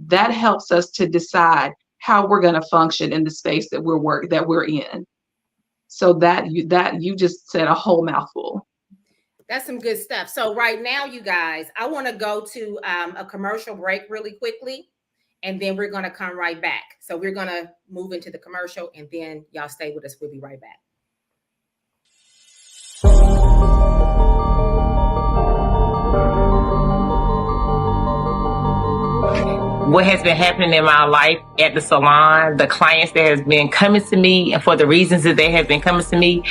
That helps us to decide how we're going to function in the space that we're in. So that you just said a whole mouthful. That's some good stuff. So right now, you guys, I want to go to a commercial break really quickly, and then we're going to come right back. So we're going to move into the commercial, and then y'all stay with us. We'll be right back. What has been happening in my life at the salon, the clients that has been coming to me, and for the reasons that they have been coming to me,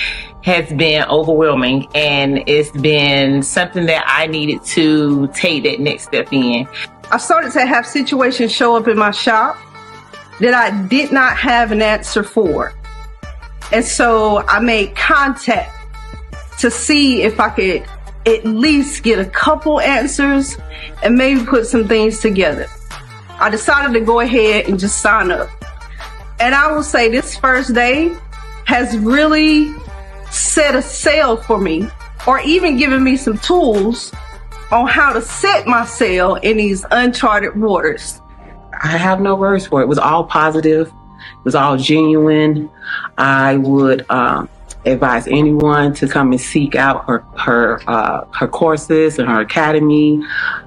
has been overwhelming. And it's been something that I needed to take that next step in. I started to have situations show up in my shop that I did not have an answer for. And so I made contact to see if I could at least get a couple answers and maybe put some things together. I decided to go ahead and just sign up. And I will say this first day has really set a sail for me, or even given me some tools on how to set my sail in these uncharted waters. I have no words for it. It was all positive. It was all genuine. I would advise anyone to come and seek out her courses and her academy.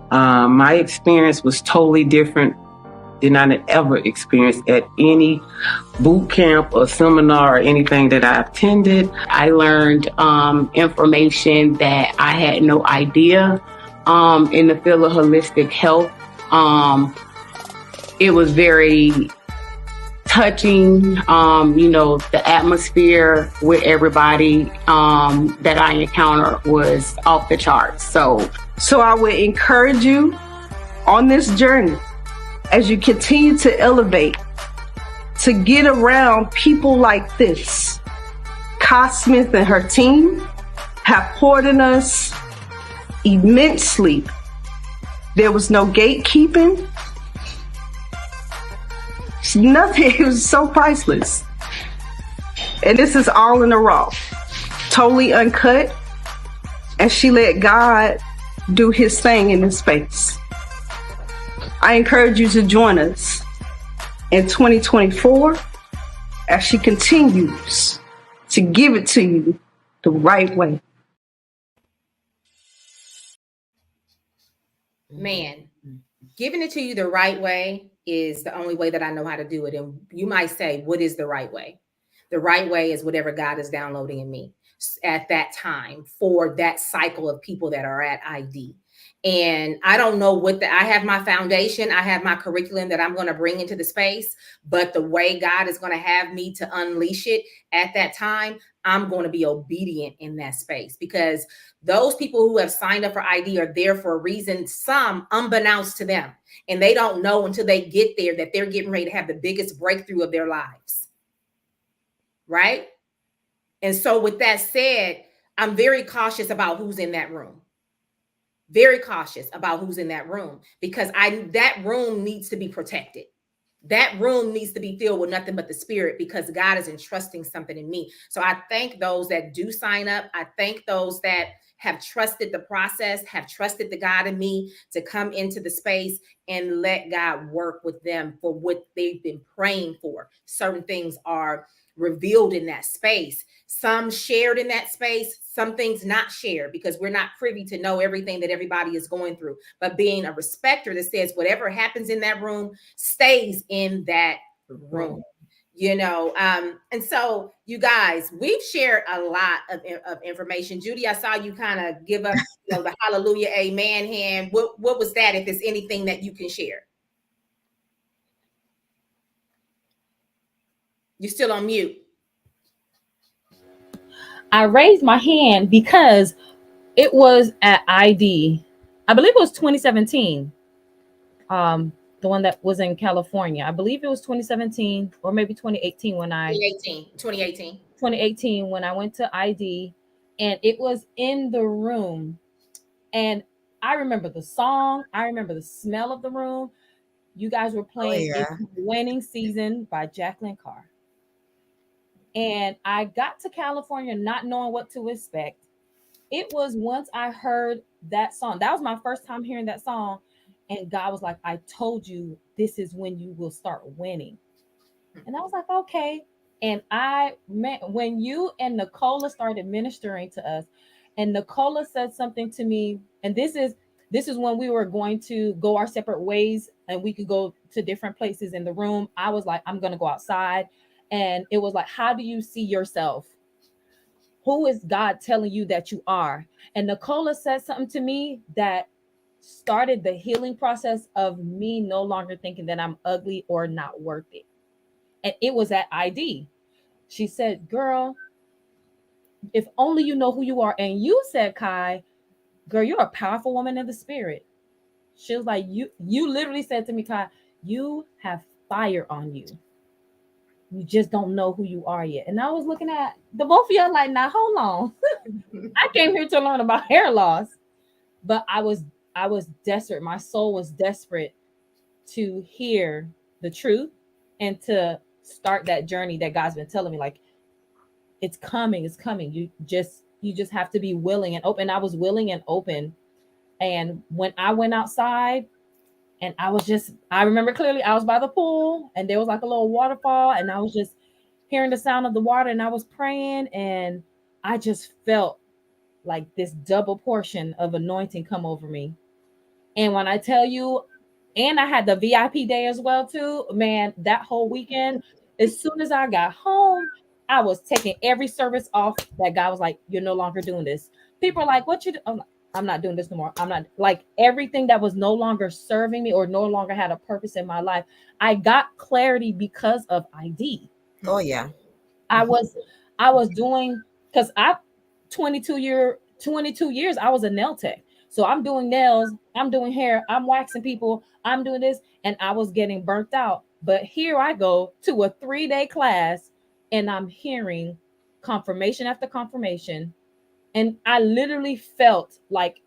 My experience was totally different than I ever experienced at any boot camp or seminar or anything that I attended. I learned information that I had no idea in the field of holistic health. It was very touching, the atmosphere with everybody that I encountered was off the charts. So I would encourage you on this journey, as you continue to elevate, to get around people like this. Kai Smith and her team have poured in us immensely. There was no gatekeeping. Nothing. It was so priceless. And this is all in the raw, totally uncut. And she let God do his thing in this space. I encourage you to join us in 2024 as she continues to give it to you the right way. Man, giving it to you the right way is the only way that I know how to do it. And you might say, what is the right way? The right way is whatever God is downloading in me at that time for that cycle of people that are at ID. And I don't know I have my foundation, I have my curriculum that I'm going to bring into the space, but the way God is going to have me to unleash it at that time, I'm going to be obedient in that space, because those people who have signed up for ID are there for a reason, some unbeknownst to them. And they don't know until they get there that they're getting ready to have the biggest breakthrough of their lives. Right? And so with that said, I'm very cautious about who's in that room. Very cautious about who's in that room, because that room needs to be protected. That room needs to be filled with nothing but the Spirit, because God is entrusting something in me. So I thank those that do sign up. I thank those that have trusted the process, have trusted the God in me to come into the space and let God work with them for what they've been praying for. Certain things are revealed in that space, some shared in that space, some things not shared, because we're not privy to know everything that everybody is going through, but being a respecter that says whatever happens in that room stays in that room, and so you guys, we've shared a lot of information. Judy, I saw you kind of give up the hallelujah amen hand. What was that, if there's anything that you can share? You're still on mute. I raised my hand because it was at ID. I believe it was 2017. The one that was in California. I believe it was 2017 or maybe 2018 when 2018 when I went to ID, and it was in the room. And I remember the song. I remember the smell of the room. You guys were playing It's Winning Season by Jacqueline Carr. And I got to California not knowing what to expect. It was once I heard that song, that was my first time hearing that song. And God was like, I told you, this is when you will start winning. And I was like, okay. And when you and Nicola started ministering to us, and Nicola said something to me, and this is when we were going to go our separate ways and we could go to different places in the room. I was like, I'm going to go outside. And it was like, how do you see yourself? Who is God telling you that you are? And Nicola said something to me that started the healing process of me no longer thinking that I'm ugly or not worth it. And it was at ID. She said, girl, if only you know who you are. And you said, Kai, girl, you're a powerful woman in the spirit. She was like, you literally said to me, Kai, you have fire on you. You just don't know who you are yet. And I was looking at the both of y'all like, now hold on. I came here to learn about hair loss. But I was desperate. My soul was desperate to hear the truth and to start that journey that God's been telling me, like, it's coming. You just have to be willing and open. I was willing and open. And when I went outside, and I remember clearly I was by the pool and there was like a little waterfall, and I was just hearing the sound of the water, and I was praying, and I just felt like this double portion of anointing come over me. And when I tell you, and I had the VIP day as well too, man, that whole weekend, as soon as I got home, I was taking every service off that God was like, you're no longer doing this. People are like, what you do? I'm not doing this no more. I'm not, like, everything that was no longer serving me or no longer had a purpose in my life. I got clarity because of ID. Oh yeah. I was doing, because 22 years I was a nail tech. So I'm doing nails, I'm doing hair, I'm waxing people, I'm doing this, and I was getting burnt out. But here I go to a 3-day class, and I'm hearing confirmation after confirmation. And I literally felt like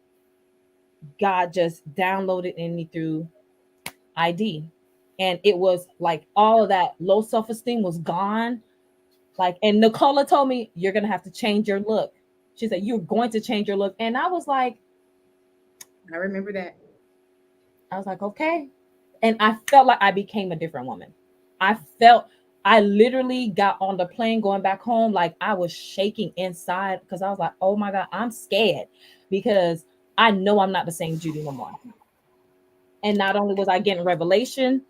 God just downloaded in me through ID. And it was like all of that low self-esteem was gone. Like, and Nicola told me, you're going to have to change your look. She said, you're going to change your look. And I was like, I remember that. I was like, okay. And I felt like I became a different woman. I literally got on the plane going back home. Like, I was shaking inside because I was like, oh my God, I'm scared because I know I'm not the same Judy no more. And not only was I getting revelation,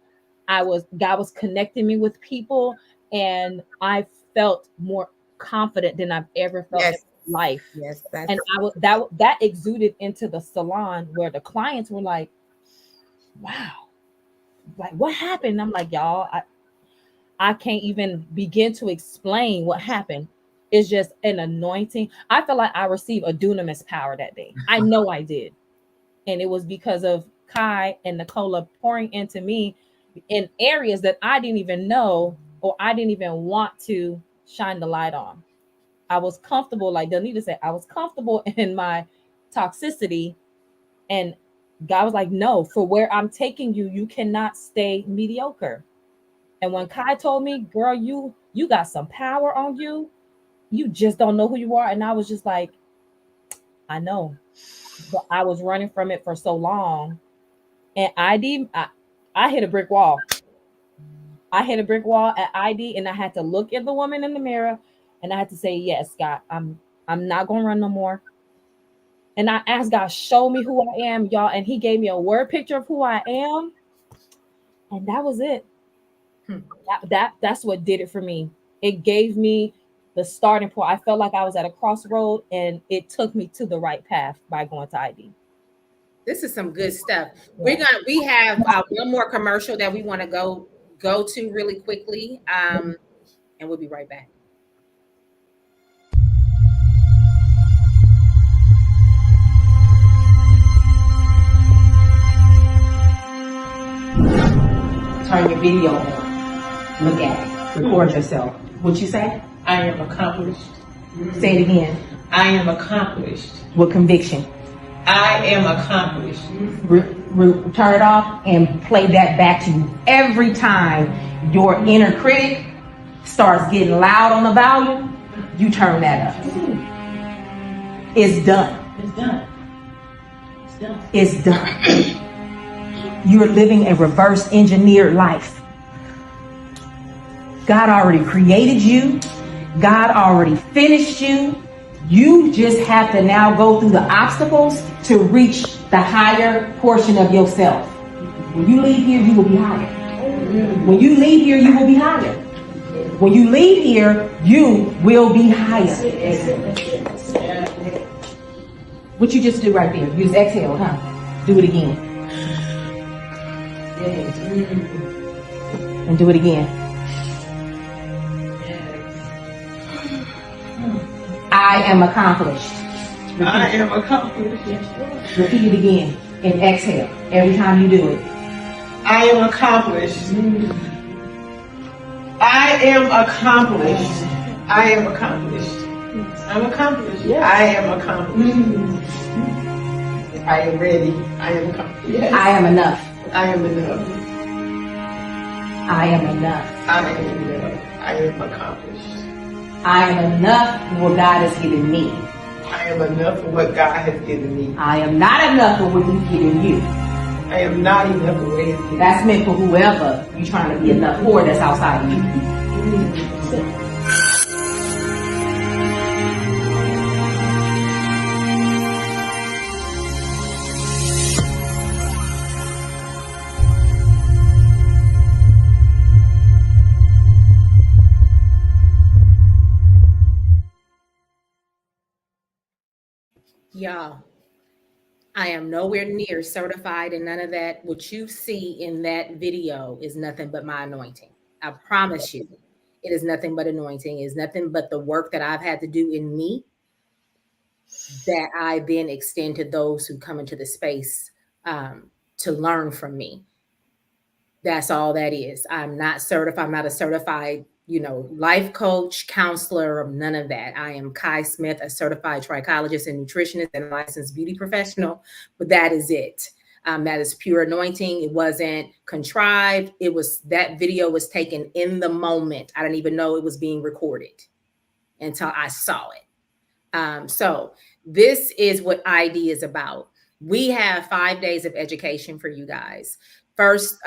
God was connecting me with people, and I felt more confident than I've ever felt in life. Yes, and that exuded into the salon where the clients were like, wow, like, what happened? And I'm like, y'all, I can't even begin to explain what happened. It's just an anointing. I feel like I received a dunamis power that day. I know I did. And it was because of Kai and Nicola pouring into me in areas that I didn't even know or I didn't even want to shine the light on. I was comfortable, like Danita said, I was comfortable in my toxicity. And God was like, no, for where I'm taking you, you cannot stay mediocre. And when Kai told me, girl, you got some power on you, you just don't know who you are. And I was just like, I know, but I was running from it for so long. And I hit a brick wall. I hit a brick wall at ID, and I had to look at the woman in the mirror, and I had to say, yes, God, I'm not going to run no more. And I asked God, show me who I am, y'all. And he gave me a word picture of who I am. And that was it. That's what did it for me. It gave me the starting point. I felt like I was at a crossroad, and it took me to the right path by going to ID. This is some good stuff. We have one more commercial that we want to go to really quickly, and we'll be right back. Turn your video on. Look at it. Record yourself. What you say? I am accomplished. Say it again. I am accomplished. With conviction. I am accomplished. Turn it off and play that back to you. Every time your inner critic starts getting loud on the volume, you turn that up. It's done. It's done. It's done. It's done. You're living a reverse engineered life. God already created you. God already finished you. You just have to now go through the obstacles to reach the higher portion of yourself. When you leave here, you will be higher. When you leave here, you will be higher. When you leave here, you will be higher. What you just do right there, you just exhale, huh? Do it again. And do it again. I am accomplished. I am accomplished. Repeat it again and exhale every time you do it. I am accomplished. I am accomplished. I am accomplished. I'm accomplished. Yes. I am accomplished. I am ready. I am accomplished. Yes. I am enough. I am enough. I am enough. I am enough. I am accomplished. I am enough for what God has given me. I am enough for what God has given me. I am not enough for what He's given you. I am not enough for what He's given me. That's meant for whoever you're trying to be enough for that's outside of you. Y'all, I am nowhere near certified and none of that. What you see in that video is nothing but my anointing. I promise you, it is nothing but anointing. It is nothing but the work that I've had to do in me that I then extend to those who come into the space to learn from me. That's all that is. I'm not certified. I'm not a certified, life coach, counselor, none of that. I am Kai Smith, a certified trichologist and nutritionist and licensed beauty professional, but that is it. That is pure anointing. It wasn't contrived. That video was taken in the moment. I didn't even know it was being recorded until I saw it. So this is what ID is about. We have 5 days of education for you guys. First,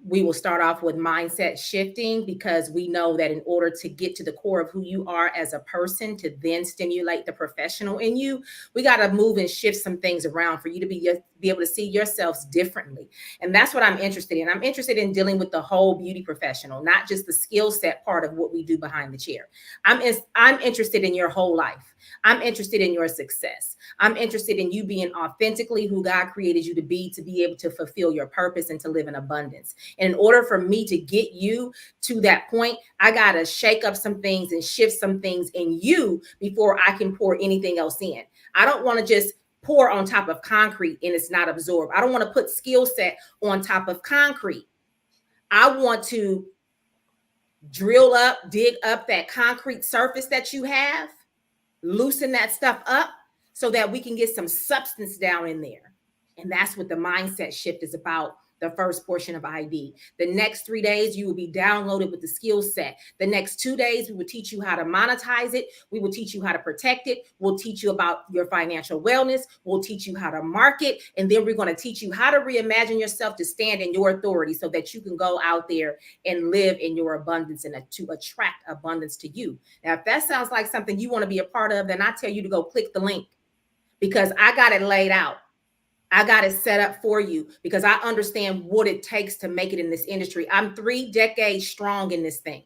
we will start off with mindset shifting because we know that in order to get to the core of who you are as a person, to then stimulate the professional in you, we got to move and shift some things around for you to be able to see yourselves differently. And that's what I'm interested in. I'm interested in dealing with the whole beauty professional, not just the skill set part of what we do behind the chair. I'm interested in your whole life. I'm interested in your success. I'm interested in you being authentically who God created you to be able to fulfill your purpose and to live in abundance. And in order for me to get you to that point, I got to shake up some things and shift some things in you before I can pour anything else in. I don't want to just pour on top of concrete and it's not absorbed. I don't want to put skill set on top of concrete. I want to dig up that concrete surface that you have, loosen that stuff up so that we can get some substance down in there. And that's what the mindset shift is about. The first portion of ID. The next 3 days, you will be downloaded with the skill set. The next 2 days, we will teach you how to monetize it. We will teach you how to protect it. We'll teach you about your financial wellness. We'll teach you how to market. And then we're going to teach you how to reimagine yourself to stand in your authority so that you can go out there and live in your abundance and to attract abundance to you. Now, if that sounds like something you want to be a part of, then I tell you to go click the link because I got it laid out. I got it set up for you because I understand what it takes to make it in this industry. I'm 3 decades strong in this thing.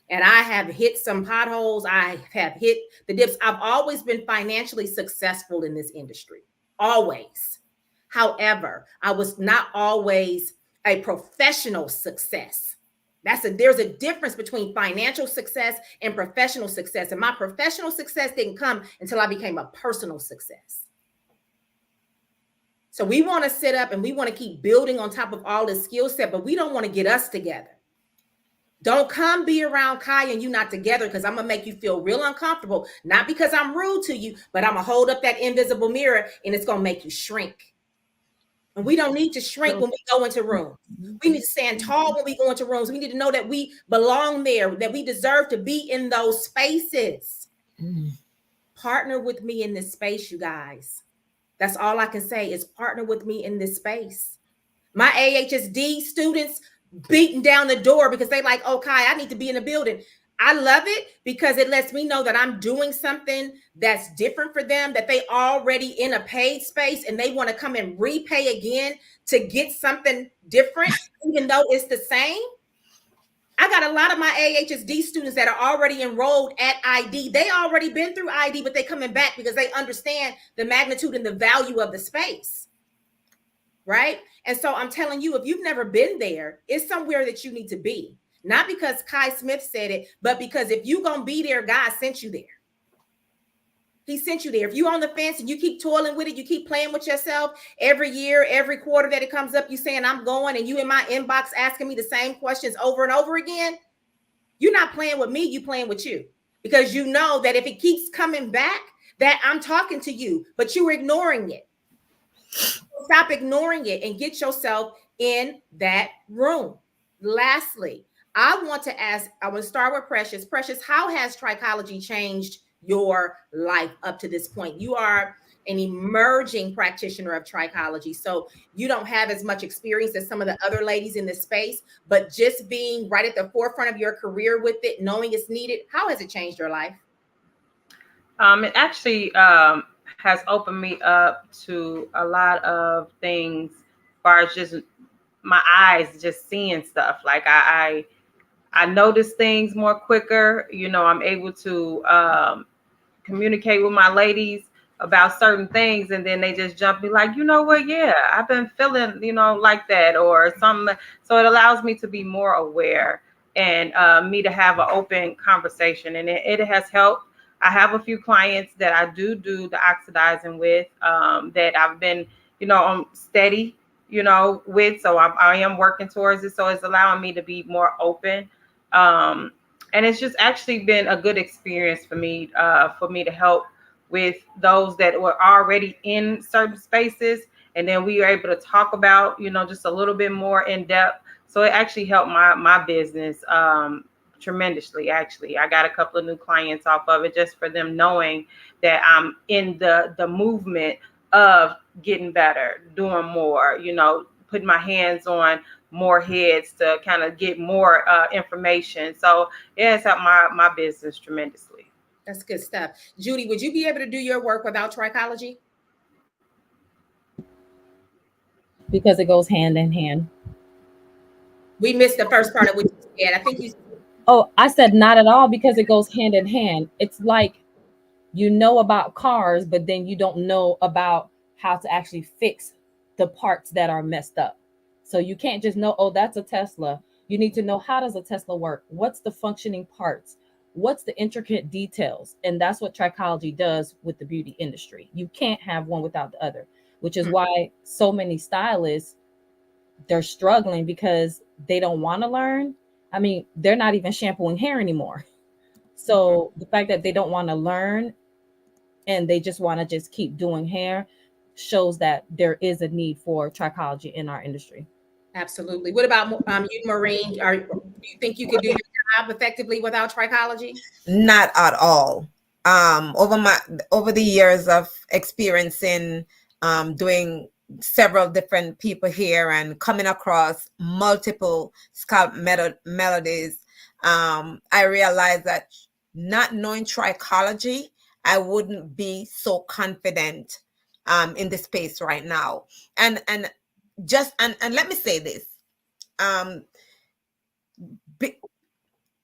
And I have hit some potholes. I have hit the dips. I've always been financially successful in this industry. Always. However, I was not always a professional success. There's a difference between financial success and professional success. And my professional success didn't come until I became a personal success. So we want to sit up and we want to keep building on top of all this skill set, but we don't want to get us together. Don't come be around Kai and you not together because I'm going to make you feel real uncomfortable. Not because I'm rude to you, but I'm going to hold up that invisible mirror and it's going to make you shrink. And we don't need to shrink when we go into rooms. We need to stand tall when we go into rooms. We need to know that we belong there, that we deserve to be in those spaces. Partner with me in this space, you guys. That's all I can say is partner with me in this space. My AHSD students, beating down the door because they like, oh, Kai, I need to be in the building. I love it because it lets me know that I'm doing something that's different for them, that they already in a paid space and they want to come and repay again to get something different, even though it's the same. I got a lot of my AHSD students that are already enrolled at ID. They already been through ID, but they coming back because they understand the magnitude and the value of the space. Right? And so I'm telling you, if you've never been there, it's somewhere that you need to be. Not because Kai Smith said it, but because if you're going to be there, God sent you there. He sent you there. If you're on the fence and you keep toiling with it, you keep playing with yourself every year, every quarter that it comes up, you saying I'm going, and you in my inbox asking me the same questions over and over again, you're not playing with me, you playing with you. Because you know that if it keeps coming back, that I'm talking to you, but you were ignoring it. Stop ignoring it and get yourself in that room. Lastly, I want to start with Precious. Precious, how has Trichology changed your life up to this point? You are an emerging practitioner of Trichology, so you don't have as much experience as some of the other ladies in this space, but just being right at the forefront of your career with it, knowing it's needed, how has it changed your life? It actually has opened me up to a lot of things as far as just my eyes just seeing stuff. Like I notice things more quicker. You know, I'm able to communicate with my ladies about certain things, and then they just jump me like, you know what, yeah, I've been feeling, you know, like that or something. So it allows me to be more aware and me to have an open conversation, and it has helped. I have a few clients that I do the oxidizing with that I've been, you know, steady, you know, with. So I am working towards it. So it's allowing me to be more open. And it's just actually been a good experience for me to help with those that were already in certain spaces. And then we were able to talk about, you know, just a little bit more in depth. So it actually helped my business tremendously. Actually, I got a couple of new clients off of it just for them knowing that I'm in the movement of getting better, doing more, you know, putting my hands on more heads to kind of get more information. So it has helped my business tremendously. That's good stuff. Judy, would you be able to do your work without Trichology? Because it goes hand in hand. We missed the first part of what you said. I think you. Oh, I said not at all, because it goes hand in hand. It's like you know about cars, but then you don't know about how to actually fix the parts that are messed up. So you can't just know, oh, that's a Tesla. You need to know, how does a Tesla work? What's the functioning parts? What's the intricate details? And that's what Trichology does with the beauty industry. You can't have one without the other, which is why so many stylists, they're struggling because they don't want to learn. I mean, they're not even shampooing hair anymore. So the fact that they don't want to learn and they just want to just keep doing hair shows that there is a need for Trichology in our industry. Absolutely. What about you, Maureen? Do you think you could do your job effectively without Trichology? Not at all. Over the years of experiencing doing several different people here and coming across multiple scalp melodies, I realized that not knowing Trichology, I wouldn't be so confident in the space right now. And let me say this.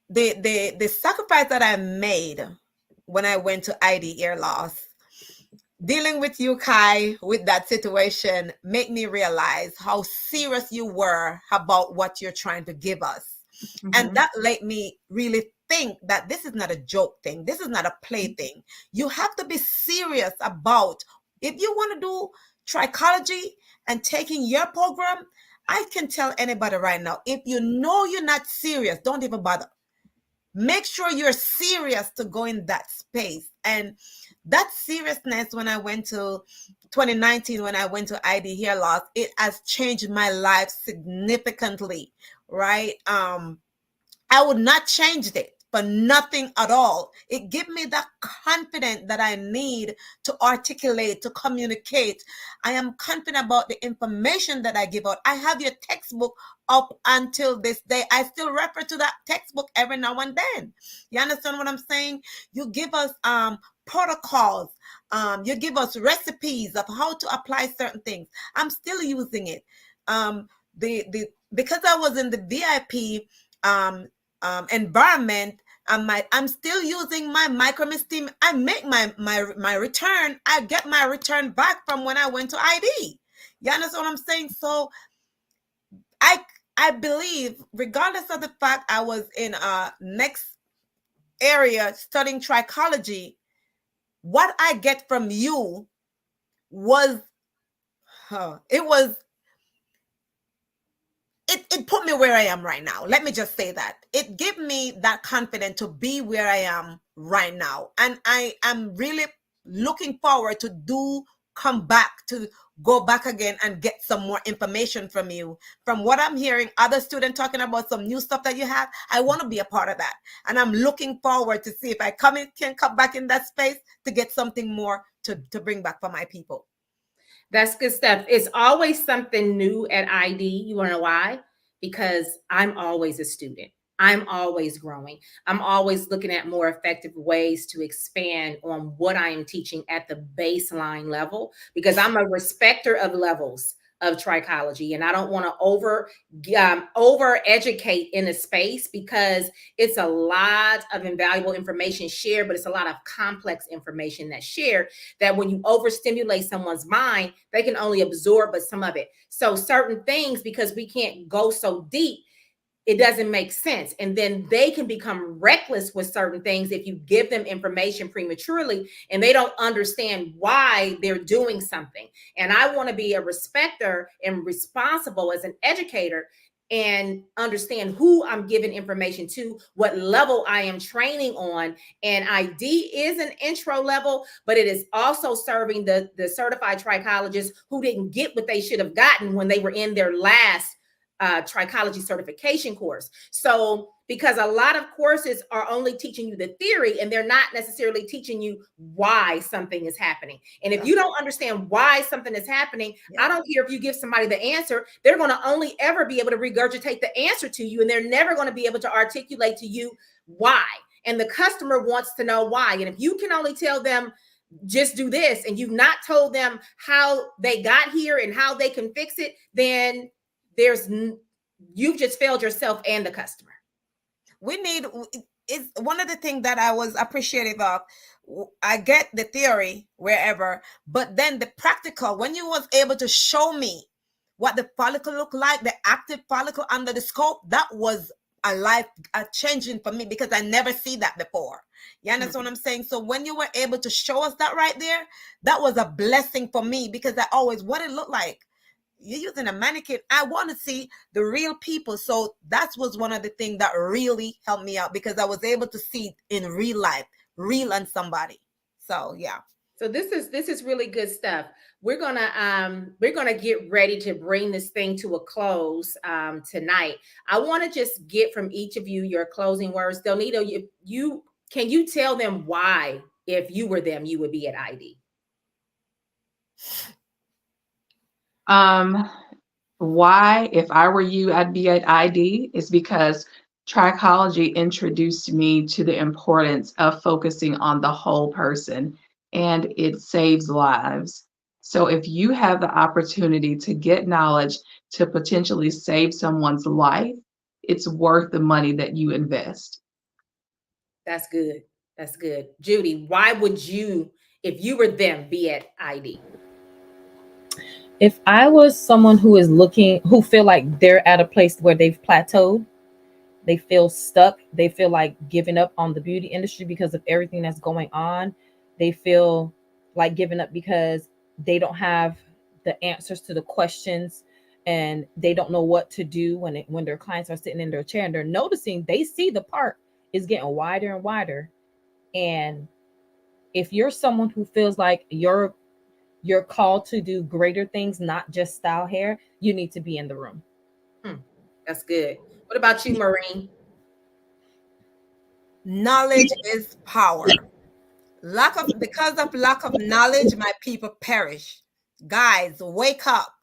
The sacrifice that I made when I went to ID ear loss, dealing with you, Kai, with that situation, made me realize how serious you were about what you're trying to give us. And that let me really think that this is not a joke thing. This is not a play thing. You have to be serious about, if you want to do Trichology and taking your program, I can tell anybody right now, if you know you're not serious, don't even bother. Make sure you're serious to go in that space. And that seriousness, when I went to 2019, when I went to ID hair loss, it has changed my life significantly, right? I would not change it for nothing at all. It gives me that confidence that I need to articulate, to communicate. I am confident about the information that I give out. I have your textbook up until this day. I still refer to that textbook every now and then. You understand what I'm saying? You give us protocols. You give us recipes of how to apply certain things. I'm still using it. Because I was in the VIP environment, I'm still using my microsteam. I make my return. I get my return back from when I went to ID. You understand what I'm saying? So I believe, regardless of the fact I was in a next area studying trichology, what I get from you was it put me where I am right now. Let me just say that. It gave me that confidence to be where I am right now. And I am really looking forward to go back again and get some more information from you. From what I'm hearing, other students talking about some new stuff that you have, I want to be a part of that. And I'm looking forward to see if I can come back in that space to get something more to bring back for my people. That's good stuff. It's always something new at ID. You want to know why? Because I'm always a student. I'm always growing. I'm always looking at more effective ways to expand on what I am teaching at the baseline level, because I'm a respecter of levels of trichology, and I don't want to over educate in a space, because it's a lot of invaluable information shared, but it's a lot of complex information that's shared, that when you overstimulate someone's mind, they can only absorb but some of it. So certain things, because we can't go so deep, it doesn't make sense. And then they can become reckless with certain things if you give them information prematurely and they don't understand why they're doing something. And I want to be a respecter and responsible as an educator and understand who I'm giving information to, what level I am training on. And ID is an intro level, but it is also serving the certified trichologists who didn't get what they should have gotten when they were in their last trichology certification course. So because a lot of courses are only teaching you the theory and they're not necessarily teaching you why something is happening. And if you don't understand why something is happening, I don't care if you give somebody the answer, they're going to only ever be able to regurgitate the answer to you, and they're never going to be able to articulate to you why. And the customer wants to know why. And if you can only tell them, just do this, and you've not told them how they got here and how they can fix it, then you've just failed yourself and the customer. Is one of the things that I was appreciative of. I get the theory wherever, but then the practical, when you was able to show me what the follicle looked like, the active follicle under the scope, that was a changing for me, because I never see that before. You understand what I'm saying? So when you were able to show us that right there, that was a blessing for me, because I always, what it looked like. You're using a mannequin. I want to see the real people. So that was one of the things that really helped me out, because I was able to see in real life, real on somebody. So yeah. So this is really good stuff. We're gonna get ready to bring this thing to a close tonight. I want to just get from each of you your closing words. Delnita, can you tell them why, if you were them, you would be at ID? Why, if I were you, I'd be at ID, is because trichology introduced me to the importance of focusing on the whole person, and it saves lives. So if you have the opportunity to get knowledge to potentially save someone's life, it's worth the money that you invest. That's good. That's good. Judy, why would you, if you were them, be at ID? If I was someone who feel like they're at a place where they've plateaued, they feel stuck, they feel like giving up on the beauty industry because of everything that's going on, they feel like giving up because they don't have the answers to the questions, and they don't know what to do when their clients are sitting in their chair and they're noticing, they see the part is getting wider and wider. And if you're someone who feels like you're called to do greater things, not just style hair, you need to be in the room. That's good. What about you, Maureen? Knowledge is power. Because of lack of knowledge, my people perish. Guys, wake up.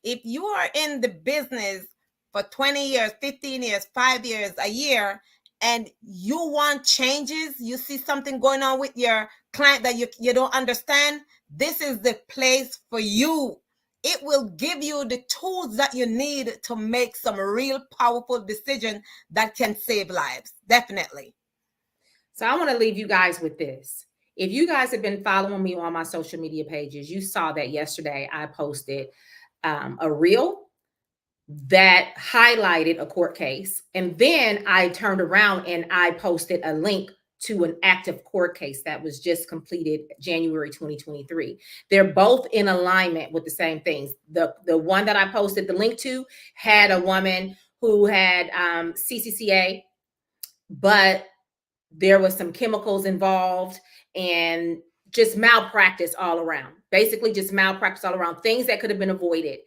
If you are in the business for 20 years, 15 years, 5 years, a year, and you want changes, you see something going on with your client that you don't understand, this is the place for you. It will give you the tools that you need to make some real powerful decisions that can save lives. Definitely. So I want to leave you guys with this. If you guys have been following me on my social media pages, you saw that yesterday I posted a reel that highlighted a court case. And then I turned around and I posted a link to an active court case that was just completed January 2023. They're both in alignment with the same things. The one that I posted the link to had a woman who had CCCA, but there was some chemicals involved and just malpractice all around. Basically just malpractice all around, things that could have been avoided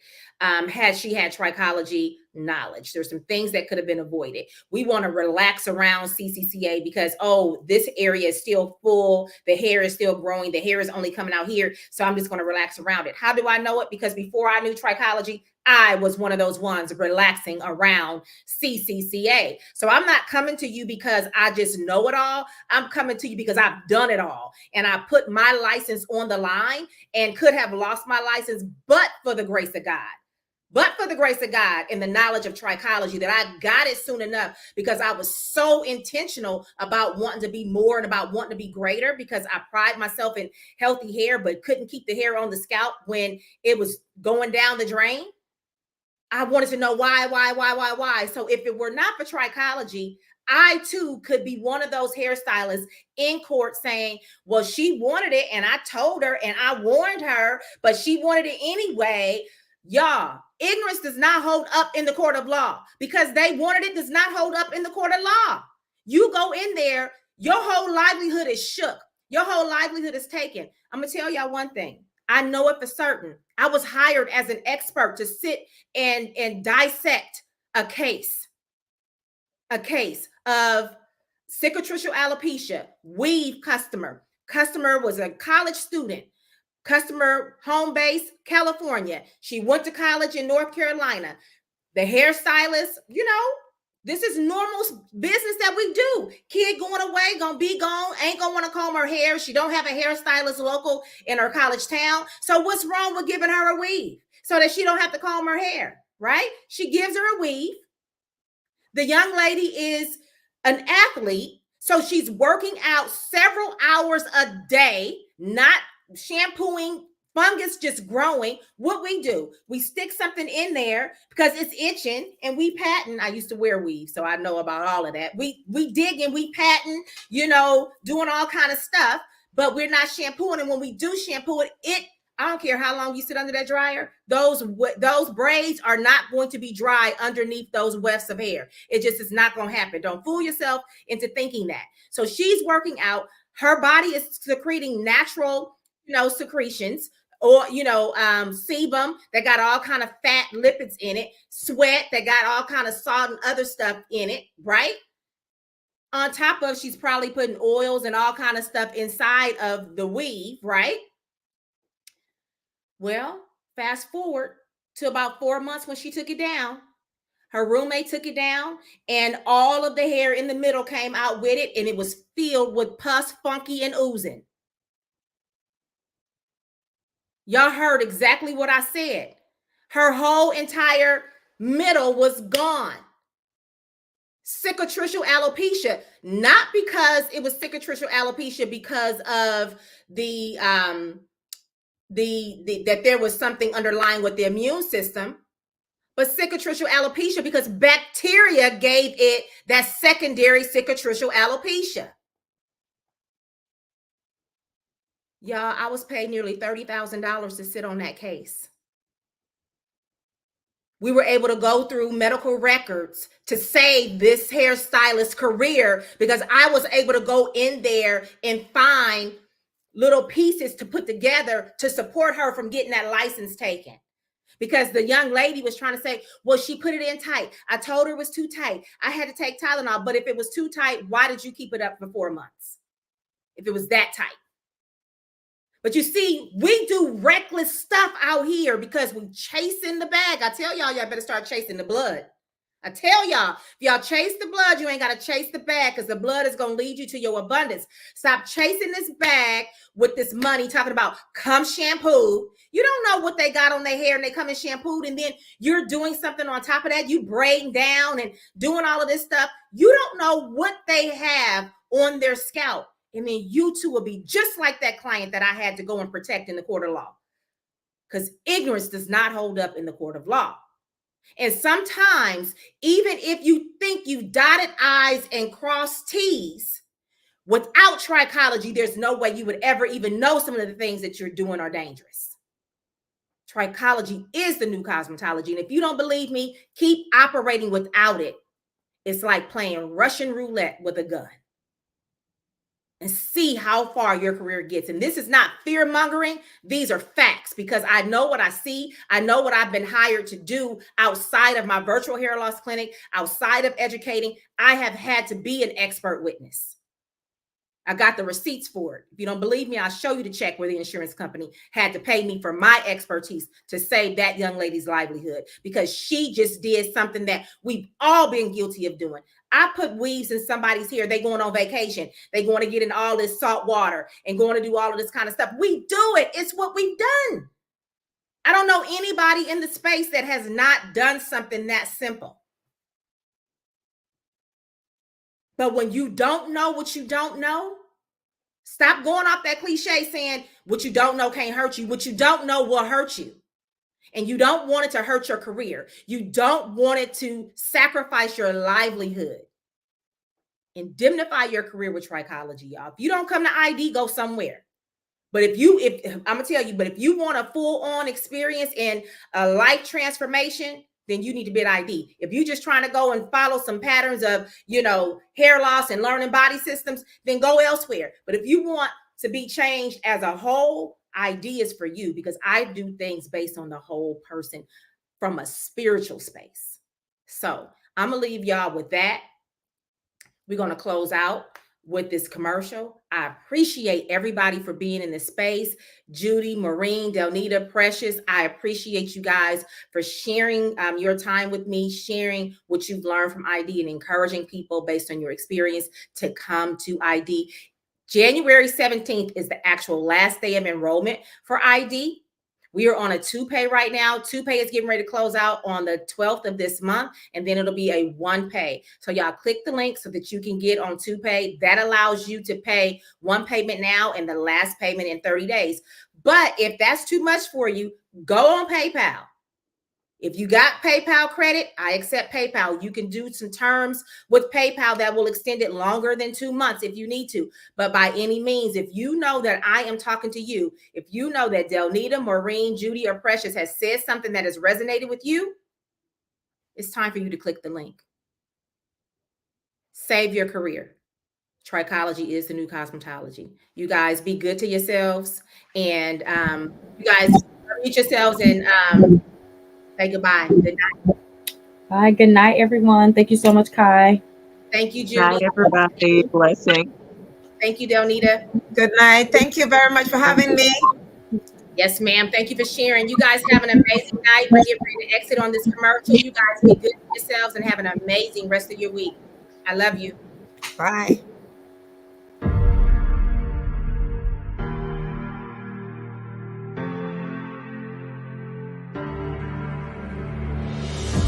had she had trichology knowledge. There's some things that could have been avoided. We want to relax around CCCA because, oh, this area is still full. The hair is still growing. The hair is only coming out here. So I'm just going to relax around it. How do I know it? Because before I knew trichology, I was one of those ones relaxing around CCCA. So I'm not coming to you because I just know it all. I'm coming to you because I've done it all. And I put my license on the line and could have lost my license, but for the grace of God. But for the grace of God and the knowledge of trichology, that I got it soon enough because I was so intentional about wanting to be more and about wanting to be greater, because I pride myself in healthy hair, but couldn't keep the hair on the scalp when it was going down the drain. I wanted to know why. So if it were not for trichology, I too could be one of those hairstylists in court saying, well, she wanted it and I told her and I warned her, but she wanted it anyway. Y'all, ignorance does not hold up in the court of law. Because they wanted it does not hold up in the court of law. You go in there, your whole livelihood is shook. Your whole livelihood is taken. I'm going to tell y'all one thing. I know it for certain. I was hired as an expert to sit and dissect a case of cicatricial alopecia, weave customer. Customer was a college student. Customer home base, California. She went to college in North Carolina. The hairstylist, this is normal business that we do. Kid going away, gonna be gone, ain't gonna want to comb her hair. She don't have a hairstylist local in her college town. So what's wrong with giving her a weave so that she don't have to comb her hair, right? She gives her a weave. The young lady is an athlete, so she's working out several hours a day, not shampooing, fungus just growing. What we do, we stick something in there because it's itching, and we patent. I used to wear weave, so I know about all of that. We dig and we patent, doing all kind of stuff, but we're not shampooing. And when we do shampoo it, I don't care how long you sit under that dryer, those braids are not going to be dry underneath those wefts of hair. It just is not going to happen. Don't fool yourself into thinking that. So she's working out. Her body is secreting natural, secretions, or, sebum that got all kind of fat lipids in it, sweat that got all kind of salt and other stuff in it, right? On top of, she's probably putting oils and all kind of stuff inside of the weave, right? Well, fast forward to about 4 months when she took it down. Her roommate took it down, and all of the hair in the middle came out with it, and it was filled with pus, funky, and oozing. Y'all heard exactly what I said. Her whole entire middle was gone. Cicatricial alopecia, not because it was cicatricial alopecia because of that there was something underlying with the immune system, but cicatricial alopecia because bacteria gave it that secondary cicatricial alopecia. Y'all, I was paid nearly $30,000 to sit on that case. We were able to go through medical records to save this hairstylist's career because I was able to go in there and find little pieces to put together to support her from getting that license taken. because the young lady was trying to say, well, she put it in tight. I told her it was too tight. I had to take Tylenol. But if it was too tight, why did you keep it up for 4 months? If it was that tight. But you see, we do reckless stuff out here because we chasing the bag. I tell y'all better start chasing the blood. I tell y'all, if y'all chase the blood, you ain't got to chase the bag, because the blood is going to lead you to your abundance. Stop chasing this bag with this money, talking about come shampoo. You don't know what they got on their hair and they come in shampooed, and then you're doing something on top of that. You braiding down and doing all of this stuff. You don't know what they have on their scalp. And then you too will be just like that client that I had to go and protect in the court of law, because ignorance does not hold up in the court of law. And sometimes, even if you think you dotted I's and crossed T's, without trichology, there's no way you would ever even know some of the things that you're doing are dangerous. Trichology is the new cosmetology. And if you don't believe me, keep operating without it. It's like playing Russian roulette with a gun. And see how far your career gets. And this is not fear mongering. These are facts, because I know what I see. I know what I've been hired to do outside of my virtual hair loss clinic, outside of educating. I have had to be an expert witness. I got the receipts for it. If you don't believe me, I'll show you the check where the insurance company had to pay me for my expertise to save that young lady's livelihood, because she just did something that we've all been guilty of doing. I put weaves in somebody's hair. They going on vacation. They going to get in all this salt water and going to do all of this kind of stuff. We do it. It's what we've done. I don't know anybody in the space that has not done something that simple. But when you don't know what you don't know, stop going off that cliche saying what you don't know can't hurt you. What you don't know will hurt you. And you don't want it to hurt your career. You don't want it to sacrifice your livelihood. Indemnify your career with Trichology, y'all. If you don't come to ID, go somewhere. But if I'm gonna tell you, but if you want a full-on experience in a life transformation, then you need to be at ID. If you're just trying to go and follow some patterns of, hair loss and learning body systems, then go elsewhere. But if you want to be changed as a whole, ID is for you, because I do things based on the whole person from a spiritual space. So I'm gonna leave y'all with that. We're gonna close out with this commercial. I appreciate everybody for being in this space. Judy, Maureen, Delnita, Precious, I appreciate you guys for sharing your time with me, sharing what you've learned from ID and encouraging people based on your experience to come to ID. January 17th is the actual last day of enrollment for ID. We are on a 2-pay right now. 2-pay is getting ready to close out on the 12th of this month, and then it'll be a 1-pay. So y'all click the link so that you can get on 2-pay. That allows you to pay one payment now and the last payment in 30 days. But if that's too much for you, go on PayPal. If you got PayPal credit, I accept PayPal. You can do some terms with PayPal that will extend it longer than 2 months if you need to. But by any means, if you know that I am talking to you, if you know that Delnita, Maureen, Judy, or Precious has said something that has resonated with you, it's time for you to click the link. Save your career. Trichology is the new cosmetology. You guys be good to yourselves, and you guys meet yourselves and say goodbye. Good night. Bye. Good night, everyone. Thank you so much, Kai. Thank you, Judy. Good night, everybody. Blessing. Thank you, Delnita. Good night. Thank you very much for having me. Yes, ma'am. Thank you for sharing. You guys have an amazing night. We're getting ready to exit on this commercial. You guys be good to yourselves and have an amazing rest of your week. I love you. Bye.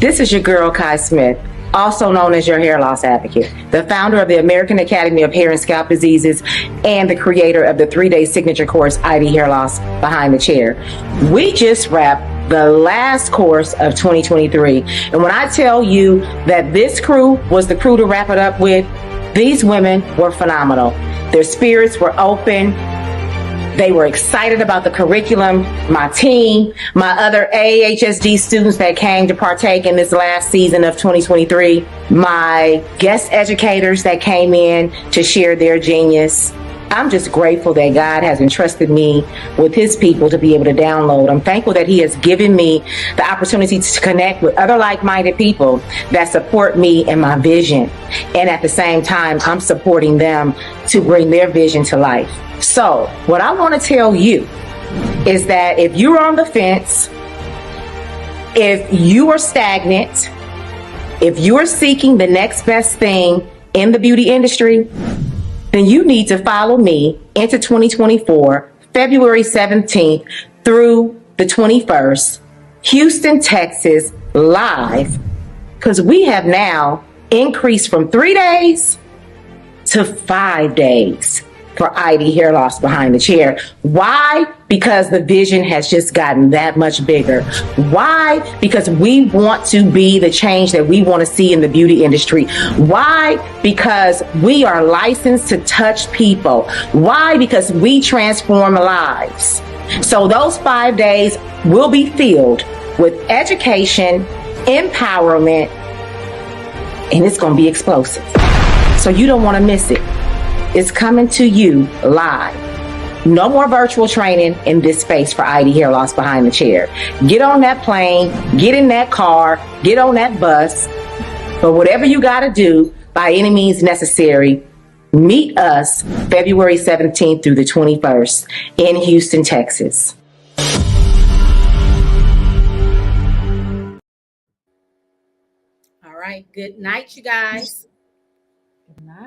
This is your girl, Kai Smith, also known as your hair loss advocate, the founder of the American Academy of Hair and Scalp Diseases and the creator of the 3-day signature course, ID Hair Loss Behind the Chair. We just wrapped the last course of 2023. And when I tell you that this crew was the crew to wrap it up with, these women were phenomenal. Their spirits were open. They were excited about the curriculum. My team, my other AHSD students that came to partake in this last season of 2023, my guest educators that came in to share their genius. I'm just grateful that God has entrusted me with his people to be able to download. I'm thankful that he has given me the opportunity to connect with other like-minded people that support me and my vision. And at the same time, I'm supporting them to bring their vision to life. So what I want to tell you is that if you're on the fence, if you are stagnant, if you're seeking the next best thing in the beauty industry, then you need to follow me into 2024, February 17th through the 21st, Houston, Texas, live, because we have now increased from 3 days to 5 days for ID hair loss behind the chair. Why? Because the vision has just gotten that much bigger. Why? Because we want to be the change that we want to see in the beauty industry. Why? Because we are licensed to touch people. Why? Because we transform lives. So those 5 days will be filled with education, empowerment, and it's going to be explosive. So you don't want to miss it. It's coming to you live. No more virtual training in this space for ID hair loss behind the chair. Get on that plane, get in that car, get on that bus, but whatever you got to do by any means necessary, meet us February 17th through the 21st in Houston, Texas. All right. Good night, you guys. Good night.